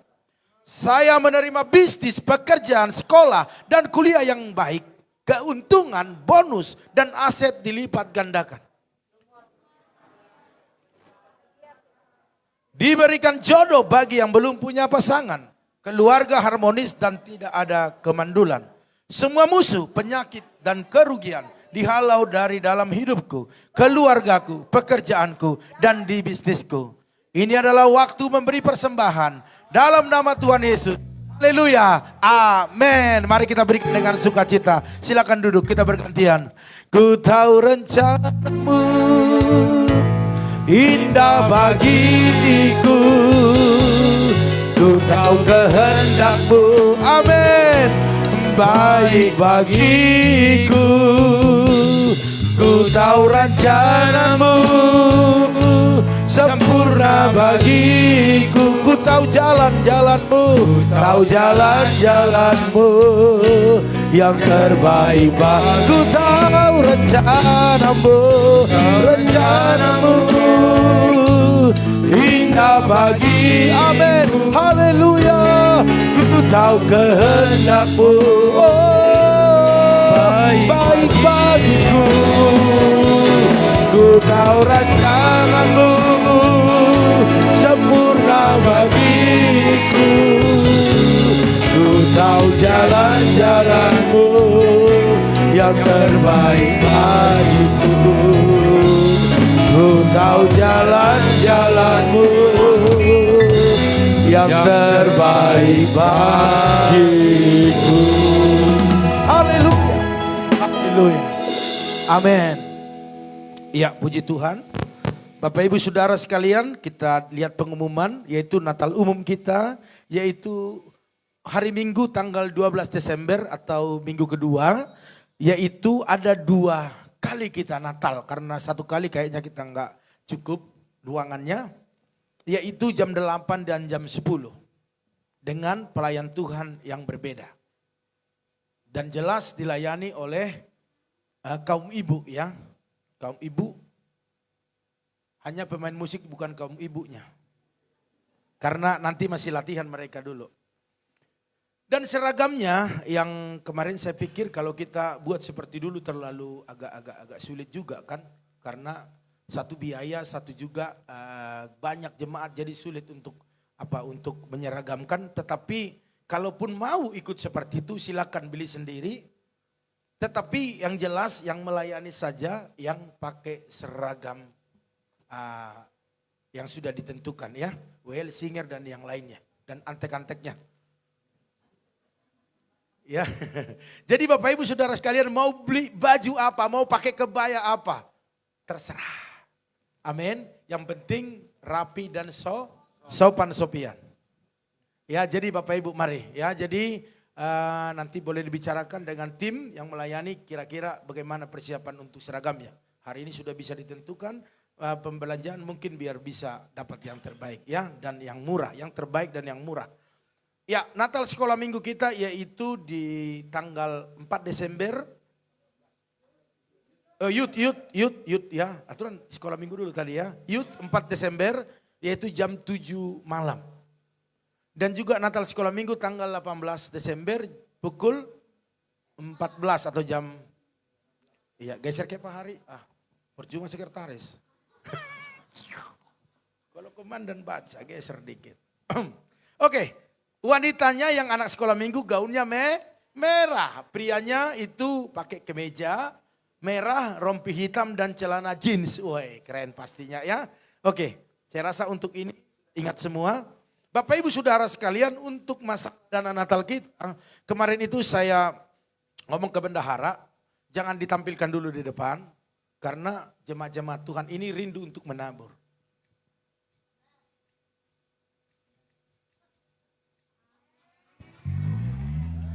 Saya menerima bisnis, pekerjaan, sekolah, dan kuliah yang baik. Keuntungan, bonus, dan aset dilipat gandakan. Diberikan jodoh bagi yang belum punya pasangan. Keluarga harmonis dan tidak ada kemandulan. Semua musuh, penyakit, dan kerugian dihalau dari dalam hidupku, keluargaku, pekerjaanku, dan di bisnisku. Ini adalah waktu memberi persembahan dalam nama Tuhan Yesus. Haleluya. Amin. Mari kita berikan dengan sukacita. Silakan duduk, kita bergantian. Ku tahu rencanamu indah bagiku. Ku tahu kehendakmu. Amin. Baik bagiku. Ku tahu rencanamu sempurna bagiku. Ku tahu jalan-jalanmu, tahu jalan-jalanmu yang terbaik bagiku. Ku tahu rencanamu, rencanamu indah bagi. Amin. Haleluya. Ku tahu kehendakmu, baik bagiku. Ku tahu rencanamu sempurna bagiku. Ku tahu jalan-jalanmu yang terbaik bagiku. Ku tahu jalan-jalanmu yang terbaik bagiku. Haleluya. Haleluya. Amin. Ya, puji Tuhan. Bapak Ibu Saudara sekalian, kita lihat pengumuman yaitu Natal umum kita, yaitu hari Minggu tanggal 12 Desember atau minggu kedua, yaitu ada 2 kali kita Natal karena 1 kali kayaknya kita nggak cukup ruangannya, yaitu jam 8 dan jam 10 dengan pelayan Tuhan yang berbeda. Dan jelas dilayani oleh kaum ibu ya. Kaum ibu, hanya pemain musik bukan kaum ibunya. Karena nanti masih latihan mereka dulu. Dan seragamnya yang kemarin saya pikir kalau kita buat seperti dulu terlalu agak sulit juga kan. Karena satu biaya, satu juga banyak jemaat jadi sulit untuk menyeragamkan. Tetapi kalaupun mau ikut seperti itu silakan beli sendiri. Tetapi yang jelas yang melayani saja yang pakai seragam yang sudah ditentukan ya. WL Singer dan yang lainnya. Dan antek-anteknya. Ya, jadi Bapak Ibu Saudara sekalian mau beli baju apa, mau pakai kebaya apa, terserah. Amin. Yang penting rapi dan sopan sopian. Ya, jadi Bapak Ibu mari ya. Jadi nanti boleh dibicarakan dengan tim yang melayani kira-kira bagaimana persiapan untuk seragamnya. Hari ini sudah bisa ditentukan pembelanjaan mungkin biar bisa dapat yang terbaik ya dan yang murah, yang terbaik dan yang murah. Ya, Natal sekolah minggu kita yaitu di tanggal 4 Desember. Youth ya, aturan sekolah minggu dulu tadi ya. Youth 4 Desember yaitu jam 7 malam. Dan juga Natal sekolah minggu tanggal 18 Desember pukul 14 atau jam, iya geser ke Pak Hari, percuma sekretaris. Kalau komandan baca geser dikit. Oke. Wanitanya yang anak sekolah minggu gaunnya merah. Prianya itu pakai kemeja merah, rompi hitam dan celana jeans. Woi keren pastinya ya. Oke, saya rasa untuk ini ingat semua. Bapak Ibu Saudara sekalian untuk masa dana Natal kita. Kemarin itu saya ngomong ke bendahara. Jangan ditampilkan dulu di depan. Karena jemaat-jemaat Tuhan ini rindu untuk menabur.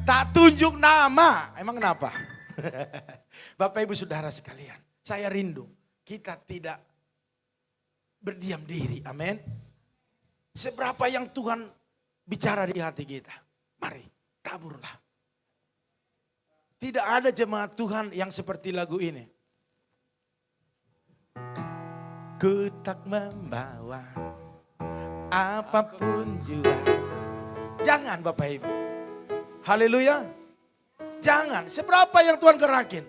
Tak tunjuk nama, emang kenapa? Bapak Ibu Saudara sekalian, saya rindu kita tidak berdiam diri, amin. Seberapa yang Tuhan bicara di hati kita, mari taburlah. Tidak ada jemaat Tuhan yang seperti lagu ini. Ku tak membawa apapun juga. Jangan Bapak Ibu. Haleluya. Jangan. Seberapa yang Tuhan gerakin.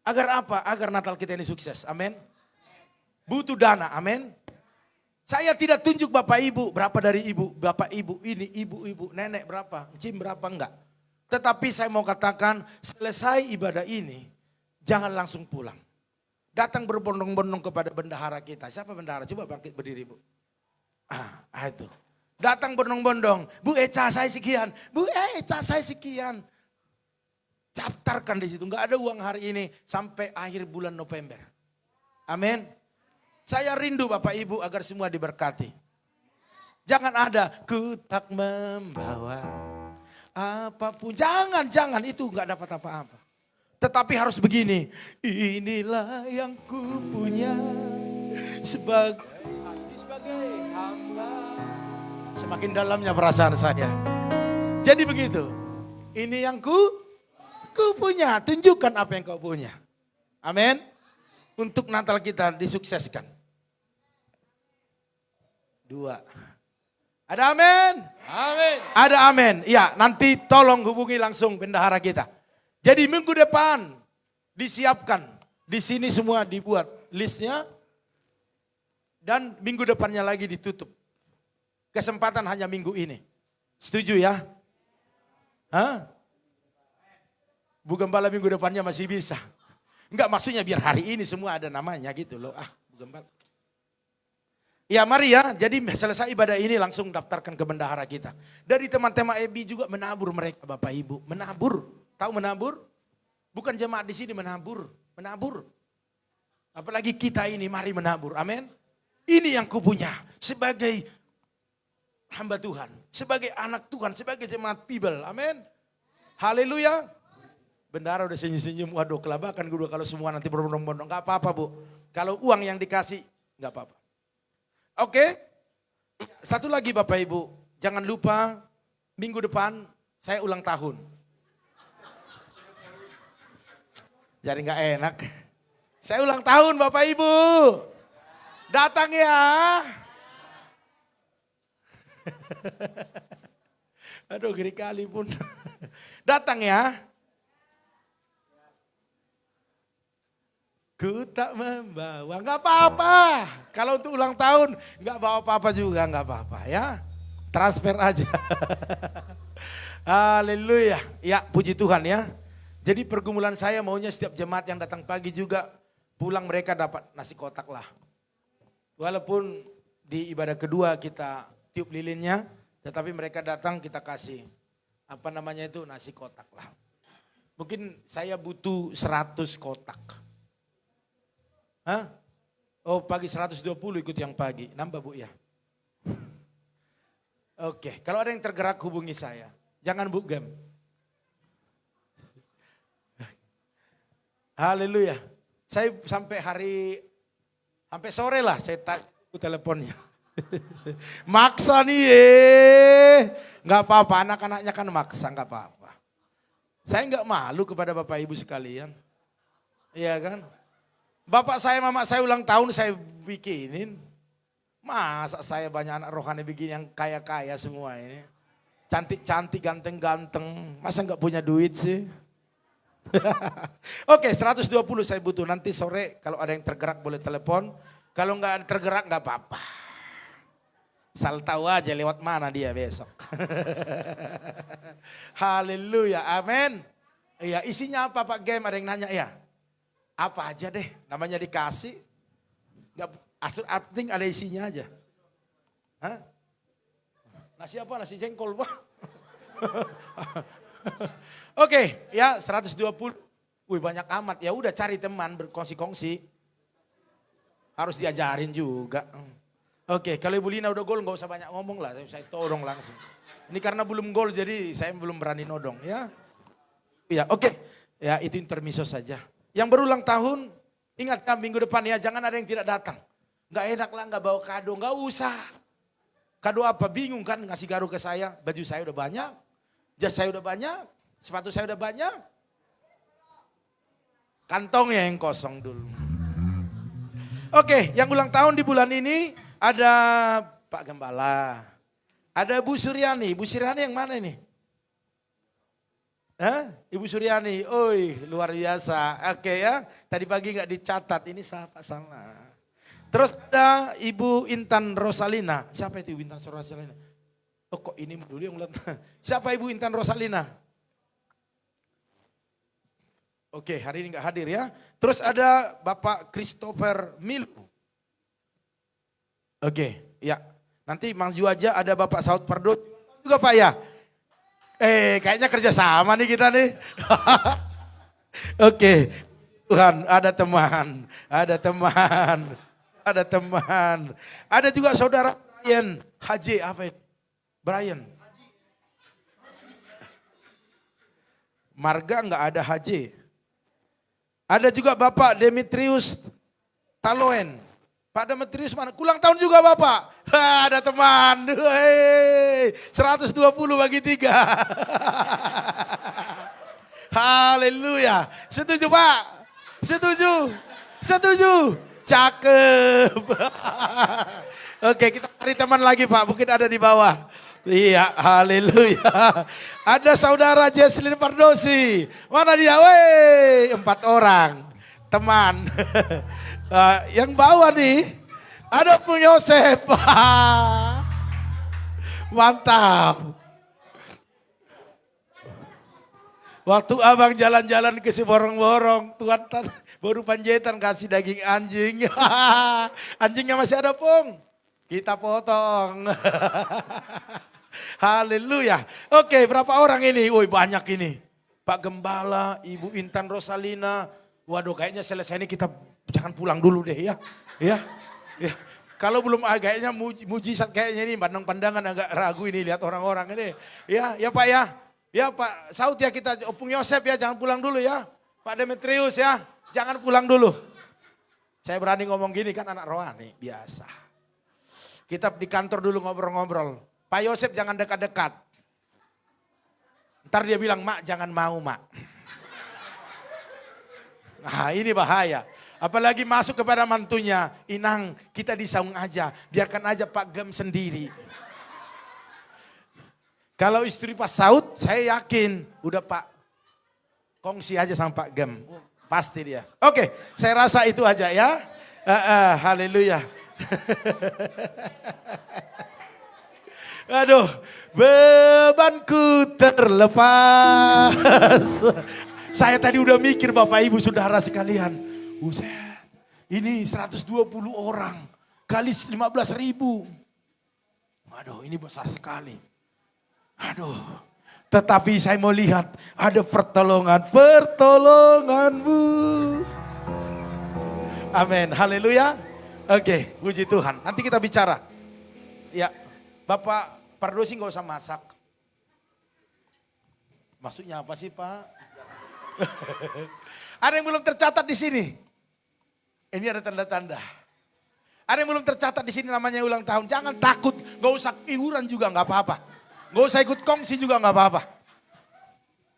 Agar apa? Agar Natal kita ini sukses. Amin. Butuh dana. Amin. Saya tidak tunjuk Bapak Ibu. Berapa dari ibu. Bapak Ibu ini. Ibu-ibu. Nenek berapa. Cim berapa enggak. Tetapi saya mau katakan. Selesai ibadah ini. Jangan langsung pulang. Datang berbondong-bondong kepada bendahara kita. Siapa bendahara? Coba bangkit berdiri Bu. Itu. Datang bondong-bondong, Bu Eca saya sekian, Bu Eca saya sekian. Daftarkan di situ, nggak ada uang hari ini sampai akhir bulan November. Amin. Saya rindu Bapak Ibu agar semua diberkati. Jangan ada, ku tak membawa apapun. Jangan, itu nggak dapat apa-apa. Tetapi harus begini, inilah yang ku punya sebagai hamba. Semakin dalamnya perasaan saya. Jadi begitu. Ini yang ku punya. Tunjukkan apa yang kau punya. Amin. Untuk Natal kita disukseskan. 2. Ada amin? Amin. Ada amin. Ya, nanti tolong hubungi langsung bendahara kita. Jadi minggu depan disiapkan. Di sini semua dibuat listnya. Dan minggu depannya lagi ditutup. Kesempatan hanya minggu ini. Setuju ya? Hah? Bu Gembala minggu depannya masih bisa. Enggak maksudnya biar hari ini semua ada namanya gitu loh. Bu Gembala. Ya mari ya, jadi selesai ibadah ini langsung daftarkan ke bendahara kita. Dari teman-teman EBI juga menabur mereka Bapak Ibu. Menabur. Tahu menabur? Bukan jemaat di sini menabur. Menabur. Apalagi kita ini mari menabur. Amin. Ini yang kupunya sebagai hamba Tuhan, sebagai anak Tuhan, sebagai jemaat People, amin. Haleluya. Bendara udah senyum-senyum, waduh kelabakan gue kalau semua nanti berbondong-bondong, gak apa-apa Bu. Kalau uang yang dikasih, gak apa-apa. Oke, satu lagi Bapak Ibu, jangan lupa minggu depan saya ulang tahun. Jadi gak enak. Saya ulang tahun Bapak Ibu. Datang ya. Aduh, geri kali pun. Datang ya. Ku tak membawa, nggak apa-apa. Kalau untuk ulang tahun, nggak bawa apa-apa juga, nggak apa-apa ya. Transfer aja. Haleluya. Ya, puji Tuhan ya. Jadi pergumulan saya maunya setiap jemaat yang datang pagi juga pulang mereka dapat nasi kotak lah. Walaupun di ibadah kedua kita tiup lilinnya, tetapi mereka datang kita kasih apa namanya itu nasi kotak lah. Mungkin saya butuh 100 kotak. Hah? Oh, pagi 120 ikut yang pagi. Nambah Bu ya. Oke, kalau ada yang tergerak hubungi saya. Jangan book game. Haleluya. Saya sampai sore lah saya teleponnya. Maksa nih nggak apa-apa, anak-anaknya kan maksa, nggak apa-apa. Saya nggak malu kepada Bapak Ibu sekalian. Iya kan? Bapak saya, mama saya ulang tahun saya bikinin. Masa saya banyak anak rohani begini yang kaya-kaya semua ini. Cantik-cantik, ganteng-ganteng. Masa nggak punya duit sih? Oke, 120 saya butuh. Nanti sore kalau ada yang tergerak boleh telepon. Kalau nggak tergerak nggak apa-apa. Asal tahu aja lewat mana dia besok. Haleluya, amin. Iya, isinya apa Pak Game? Ada yang nanya ya? Apa aja deh, namanya dikasih. Nggak, penting ada isinya aja. Hah? Nasi apa? Nasi jengkol, Pak. Oke, ya 120. Wih banyak amat, ya udah cari teman berkongsi-kongsi. Harus diajarin juga. Oke, kalau Ibu Lina udah gol nggak usah banyak ngomong lah, saya todong langsung. Ini karena belum gol jadi saya belum berani nodong ya. Iya, oke. Ya itu intermiso saja. Yang berulang tahun, ingat kan minggu depan ya, jangan ada yang tidak datang. Nggak enak lah, nggak bawa kado, nggak usah. Kado apa? Bingung kan ngasih kado ke saya, baju saya udah banyak, jas saya udah banyak, sepatu saya udah banyak. Kantongnya yang kosong dulu. Oke, yang ulang tahun di bulan ini ada Pak Gembala, ada Bu Suryani. Bu Suryani yang mana ini? Hah? Ibu Suryani, oi luar biasa. Oke ya, tadi pagi nggak dicatat, ini siapa salah. Terus ada Ibu Intan Rosalina. Siapa itu Ibu Intan Rosalina? Oh kok ini dulu yang ulang tahun. Siapa Ibu Intan Rosalina? Oke, hari ini nggak hadir ya. Terus ada Bapak Christopher Milu. Oke, ya. Nanti Mang Juaja ada Bapak Saud Pardo juga Pak ya. Kayaknya kerja sama nih kita nih. Oke, Tuhan ada teman, ada teman, ada teman. Ada juga saudara Brian Haji apa itu? Brian. Marga nggak ada Haji. Ada juga Bapak Demetrius Taloen. Pak Demetrius mana? Ulang tahun juga Bapak. Ada teman. 120 bagi 3. Haleluya. Setuju Pak? Setuju? Setuju? Cakep. Oke, kita cari teman lagi Pak. Mungkin ada di bawah. Iya, haleluya. Ada saudara Jesslyn Pardosi. Mana dia? Weh, 4 orang. Teman. Yang bawah nih, ada Pung Yosef. Mantap. Waktu abang jalan-jalan ke si borong-borong, Tuhan baru panjaitan kasih daging anjing. Anjingnya masih ada Pung. Kita potong. Haleluya. Oke, berapa orang ini? Woi banyak ini. Pak Gembala, Ibu Intan Rosalina. Waduh kayaknya selesai ini kita jangan pulang dulu deh ya. Ya. Kalau belum kayaknya mujizat kayaknya ini pandangan agak ragu ini lihat orang-orang ini. Ya Pak ya. Ya Pak Saud ya kita Opung Yosef ya jangan pulang dulu ya. Pak Demetrius ya jangan pulang dulu. Saya berani ngomong gini kan anak rohani biasa. Kita di kantor dulu ngobrol-ngobrol. Pak Yosef jangan dekat-dekat. Ntar dia bilang mak jangan mau mak. Nah ini bahaya. Apalagi masuk kepada mantunya. Inang kita disaung aja. Biarkan aja Pak Gem sendiri. Kalau istri Pak Saud, saya yakin udah Pak kongsi aja sama Pak Gem. Pasti dia. Oke, saya rasa itu aja ya. Haleluya. Aduh, bebanku terlepas. Saya tadi udah mikir Bapak Ibu Saudara sekalian. Buset, ini 120 orang kali 15.000. Aduh, ini besar sekali. Aduh, tetapi saya mau lihat ada pertolonganmu. Amin, haleluya. Oke, puji Tuhan. Nanti kita bicara. Ya, Bapak Pardosi nggak usah masak. Maksudnya apa sih Pak? Ada yang belum tercatat di sini. Ini ada tanda-tanda. Ada yang belum tercatat di sini namanya ulang tahun. Jangan takut, nggak usah iuran juga nggak apa-apa. Nggak usah ikut kongsi juga nggak apa-apa.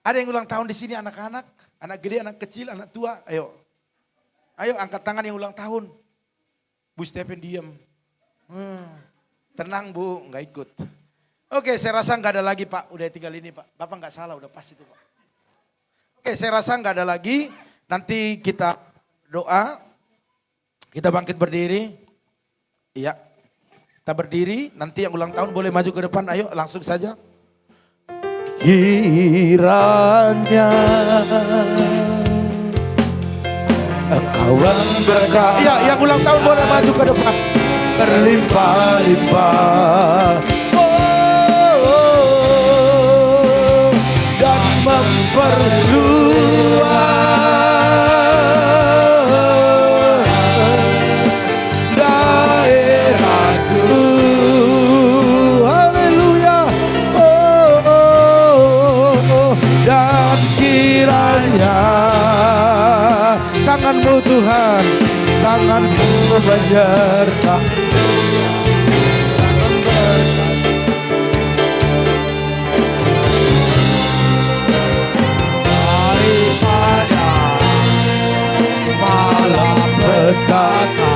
Ada yang ulang tahun di sini anak-anak, anak gede, anak kecil, anak tua. Ayo, ayo angkat tangan yang ulang tahun. Bu Stephen diem. Tenang Bu, nggak ikut. Oke, saya rasa nggak ada lagi Pak. Udah tinggal ini Pak. Bapak nggak salah, udah pas itu Pak. Oke, saya rasa nggak ada lagi. Nanti kita doa. Kita bangkit berdiri. Iya. Kita berdiri. Nanti yang ulang tahun boleh maju ke depan. Ayo langsung saja. Kiranya Engkau berkah. Ya, yang ulang tahun boleh maju ke depan. Berlimpah-limpah. Dan memperluas daerahku. Haleluya. Dan kiranya tanganmu Tuhan, tanganmu menyertai. Petaka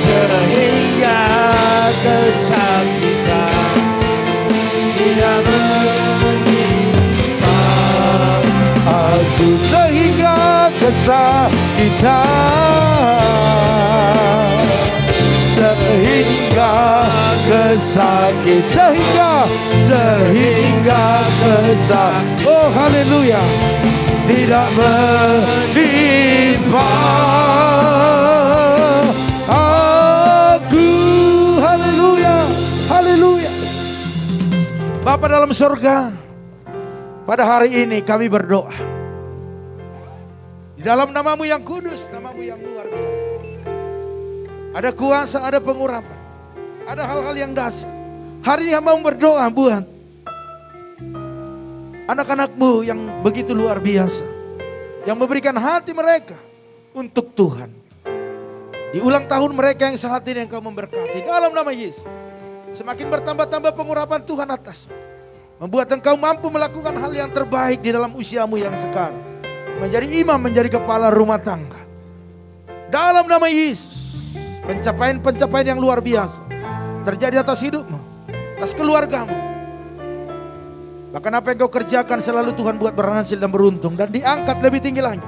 sehingga kesakitan tidak menimpa aku, sehingga kesakitan, sehingga kesakitan, sehingga kesakitan. Oh haleluya. Tidak menimpa aku. Haleluya, haleluya. Bapa dalam surga, pada hari ini kami berdoa di dalam namamu yang kudus, namamu yang luar biasa. Ada kuasa, ada pengurapan, ada hal-hal yang dahsyat. Hari ini hamba berdoa buat anak-anakmu yang begitu luar biasa, yang memberikan hati mereka untuk Tuhan. Di ulang tahun mereka yang saat ini Engkau memberkati dalam nama Yesus. Semakin bertambah-tambah pengurapan Tuhan atas, membuat Engkau mampu melakukan hal yang terbaik di dalam usiamu yang sekarang. Menjadi imam, menjadi kepala rumah tangga. Dalam nama Yesus, pencapaian-pencapaian yang luar biasa terjadi atas hidupmu, atas keluargamu. Bahkan apa yang kau kerjakan selalu Tuhan buat berhasil dan beruntung dan diangkat lebih tinggi lagi.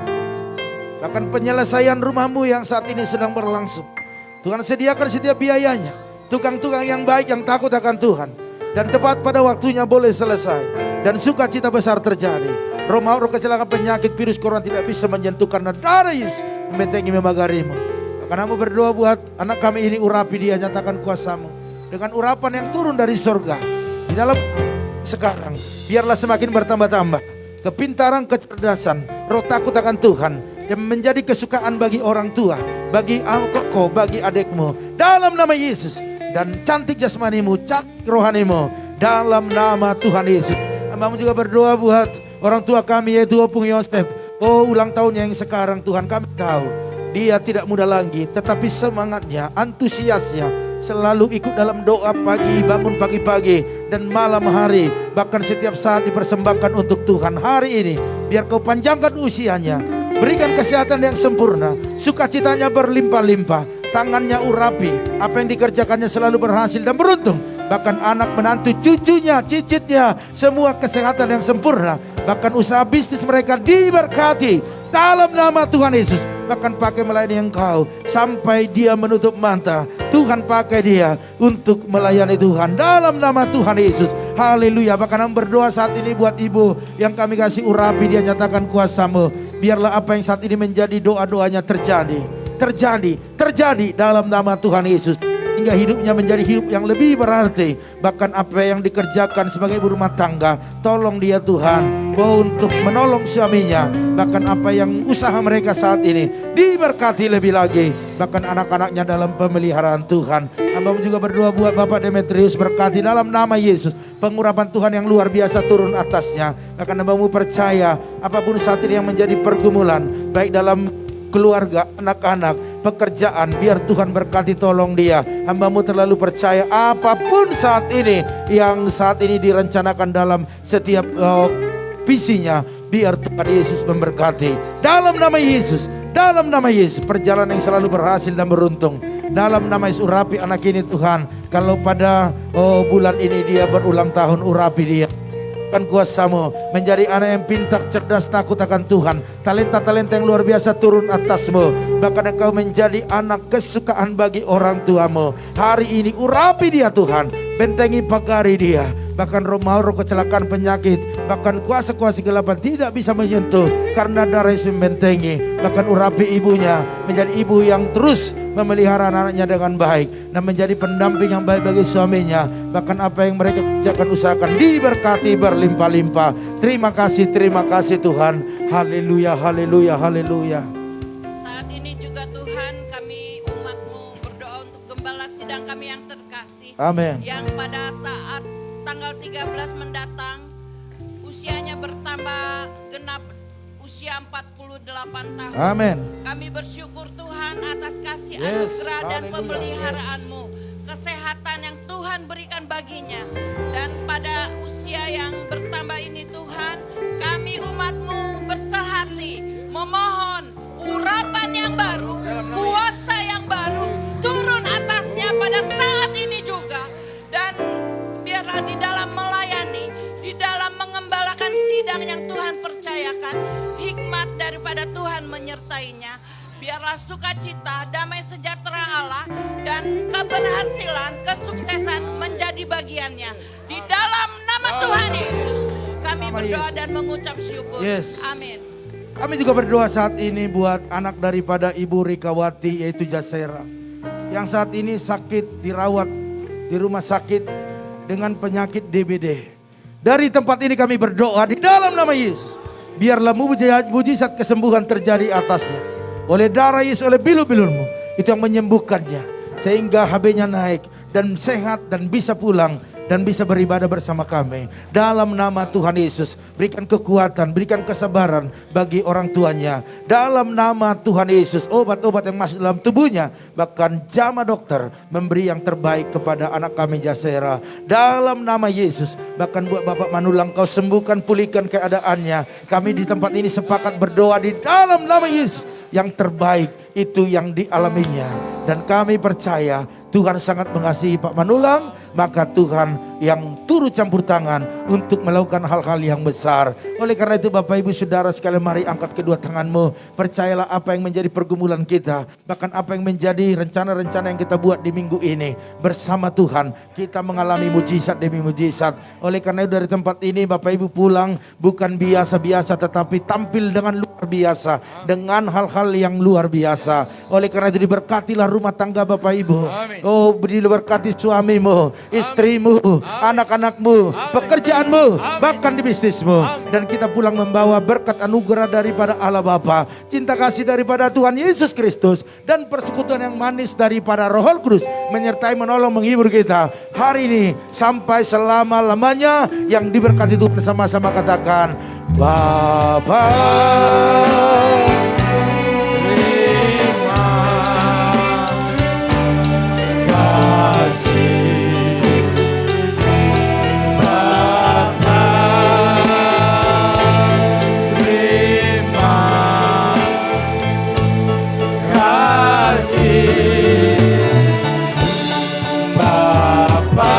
Bahkan penyelesaian rumahmu yang saat ini sedang berlangsung, Tuhan sediakan setiap biayanya. Tukang-tukang yang baik yang takut akan Tuhan dan tepat pada waktunya boleh selesai dan sukacita besar terjadi. Roh maut, roh kecelakaan, penyakit, virus, corona tidak bisa menyentuh karena darah Yesus membentengi memagarimu. Bahkan kamu berdoa buat anak kami ini, urapi dia, nyatakan kuasamu dengan urapan yang turun dari surga di dalam sekarang. Biarlah semakin bertambah-tambah kepintaran, kecerdasan, roh takut akan Tuhan yang menjadi kesukaan bagi orang tua, bagi koko, bagi adikmu dalam nama Yesus. Dan cantik jasmanimu, cantik rohanimu dalam nama Tuhan Yesus. Hambamu juga berdoa buat orang tua kami yaitu Opung Yosef. Oh, ulang tahunnya yang sekarang Tuhan, kami tahu dia tidak muda lagi, tetapi semangatnya, antusiasnya selalu ikut dalam doa pagi, bangun pagi-pagi dan malam hari, bahkan setiap saat dipersembahkan untuk Tuhan. Hari ini biar kau panjangkan usianya, berikan kesehatan yang sempurna, sukacitanya berlimpah-limpah, tangannya urapi, apa yang dikerjakannya selalu berhasil dan beruntung. bahkan anak menantu cucunya, cicitnya, semua kesehatan yang sempurna, bahkan usaha bisnis mereka diberkati dalam nama Tuhan Yesus. Bahkan pakai melayani Engkau sampai dia menutup mata, Tuhan pakai dia untuk melayani Tuhan dalam nama Tuhan Yesus. Haleluya. Bahkan kami berdoa saat ini buat ibu yang kami kasih urapi, dia nyatakan kuasa-Mu. Biarlah apa yang saat ini menjadi doa-doanya terjadi dalam nama Tuhan Yesus. Hingga hidupnya menjadi hidup yang lebih berarti. Bahkan apa yang dikerjakan sebagai ibu rumah tangga, tolong dia Tuhan untuk menolong suaminya. Bahkan apa yang usaha mereka saat ini diberkati lebih lagi. Bahkan anak-anaknya dalam pemeliharaan Tuhan. Hamba juga berdoa buat Bapak Demetrius, berkati dalam nama Yesus. Pengurapan Tuhan yang luar biasa turun atasnya. Bahkan hambamu percaya apapun saat ini yang menjadi pergumulan, baik dalam keluarga, anak-anak, pekerjaan, biar Tuhan berkati, tolong dia. Hambamu terlalu percaya apapun saat ini yang saat ini direncanakan dalam setiap visinya, biar Tuhan Yesus memberkati. Dalam nama Yesus, dalam nama Yesus, perjalanan yang selalu berhasil dan beruntung. Dalam nama Yesus, urapi anak ini Tuhan. Kalau pada bulan ini dia berulang tahun, urapi dia. Kuasa-Mu menjadi anak yang pintar, cerdas, takut akan Tuhan. Talenta-talenta yang luar biasa turun atas-Mu. Bahkan Engkau menjadi anak kesukaan bagi orang tua-Mu. Hari ini urapi dia Tuhan, bentengi pagari dia. Bahkan roh maut, roh kecelakaan, penyakit, bahkan kuasa-kuasa kegelapan tidak bisa menyentuh karena darah Yesus membentengi. Bahkan urapi ibunya menjadi ibu yang terus memelihara anak-anaknya dengan baik dan menjadi pendamping yang baik bagi suaminya. Bahkan apa yang mereka kerjakan, usahakan diberkati berlimpah-limpah. Terima kasih Tuhan. Haleluya, haleluya, haleluya. Saat ini juga Tuhan, kami umat-Mu berdoa untuk gembala sidang kami yang terkasih. Amin. Yang pada saat tanggal 13 mendatang usianya bertambah genap usia 48 tahun. Amin. Kami bersyukur Tuhan atas kasih Yes, anugerah dan haleluya. pemeliharaan-Mu, kesehatan yang Tuhan berikan baginya. Dan pada usia yang bertambah ini Tuhan, kami umat-Mu bersehati memohon urapan yang baru, kuasa yang baru turun atasnya pada saat ini juga. Dan biarlah di dalam melayani, di dalam mengembalakan sidang yang Tuhan percayakan, hikmat daripada Tuhan menyertainya. Biarlah sukacita, damai sejahtera Allah, dan keberhasilan, kesuksesan menjadi bagiannya. Di dalam nama Tuhan Yesus, kami berdoa dan mengucap syukur. Yes. Amin. Kami juga berdoa saat ini buat anak daripada Ibu Rikawati, yaitu Jasera, yang saat ini sakit, dirawat di rumah sakit dengan penyakit DBD. Dari tempat ini kami berdoa di dalam nama Yesus, biarlah mujizat kesembuhan terjadi atasnya. Oleh darah Yesus, oleh bilu-bilur-Mu, itu yang menyembuhkannya, sehingga HB-nya naik dan sehat dan bisa pulang dan bisa beribadah bersama kami. Dalam nama Tuhan Yesus, berikan kekuatan, berikan kesabaran bagi orang tuanya. Dalam nama Tuhan Yesus, obat-obat yang masuk dalam tubuhnya, bahkan jama dokter memberi yang terbaik kepada anak kami Jasera. Dalam nama Yesus, bahkan buat Bapak Manulang, Kau sembuhkan, pulihkan keadaannya. Kami di tempat ini sepakat berdoa di dalam nama Yesus, yang terbaik itu yang dialaminya. Dan kami percaya Tuhan sangat mengasihi Pak Manulang, maka Tuhan yang turut campur tangan untuk melakukan hal-hal yang besar. Oleh karena itu Bapak Ibu Saudara sekalian, mari angkat kedua tanganmu. Percayalah apa yang menjadi pergumulan kita, bahkan apa yang menjadi rencana-rencana yang kita buat di minggu ini. Bersama Tuhan kita mengalami mujizat demi mujizat. Oleh karena itu dari tempat ini Bapak Ibu pulang bukan biasa-biasa, tetapi tampil dengan luar biasa, dengan hal-hal yang luar biasa. Oleh karena itu diberkatilah rumah tangga Bapak Ibu. Amin. Oh, diberkati suamimu, istrimu, anak-anakmu, pekerjaanmu, bahkan di bisnismu. Dan kita pulang membawa berkat anugerah daripada Allah Bapa, cinta kasih daripada Tuhan Yesus Kristus, dan persekutuan yang manis daripada Roh Kudus menyertai, menolong, menghibur kita hari ini sampai selama-lamanya. Yang diberkati Tuhan, sama-sama katakan Bapa. Kasih. Bapa.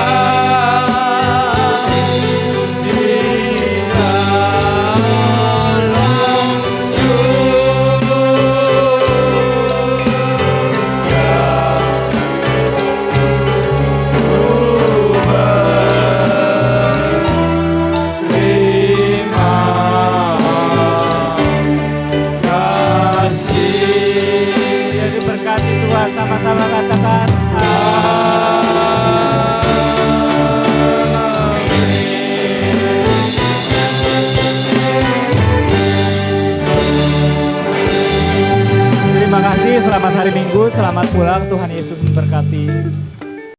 Terima kasih, selamat hari Minggu, selamat pulang, Tuhan Yesus memberkati.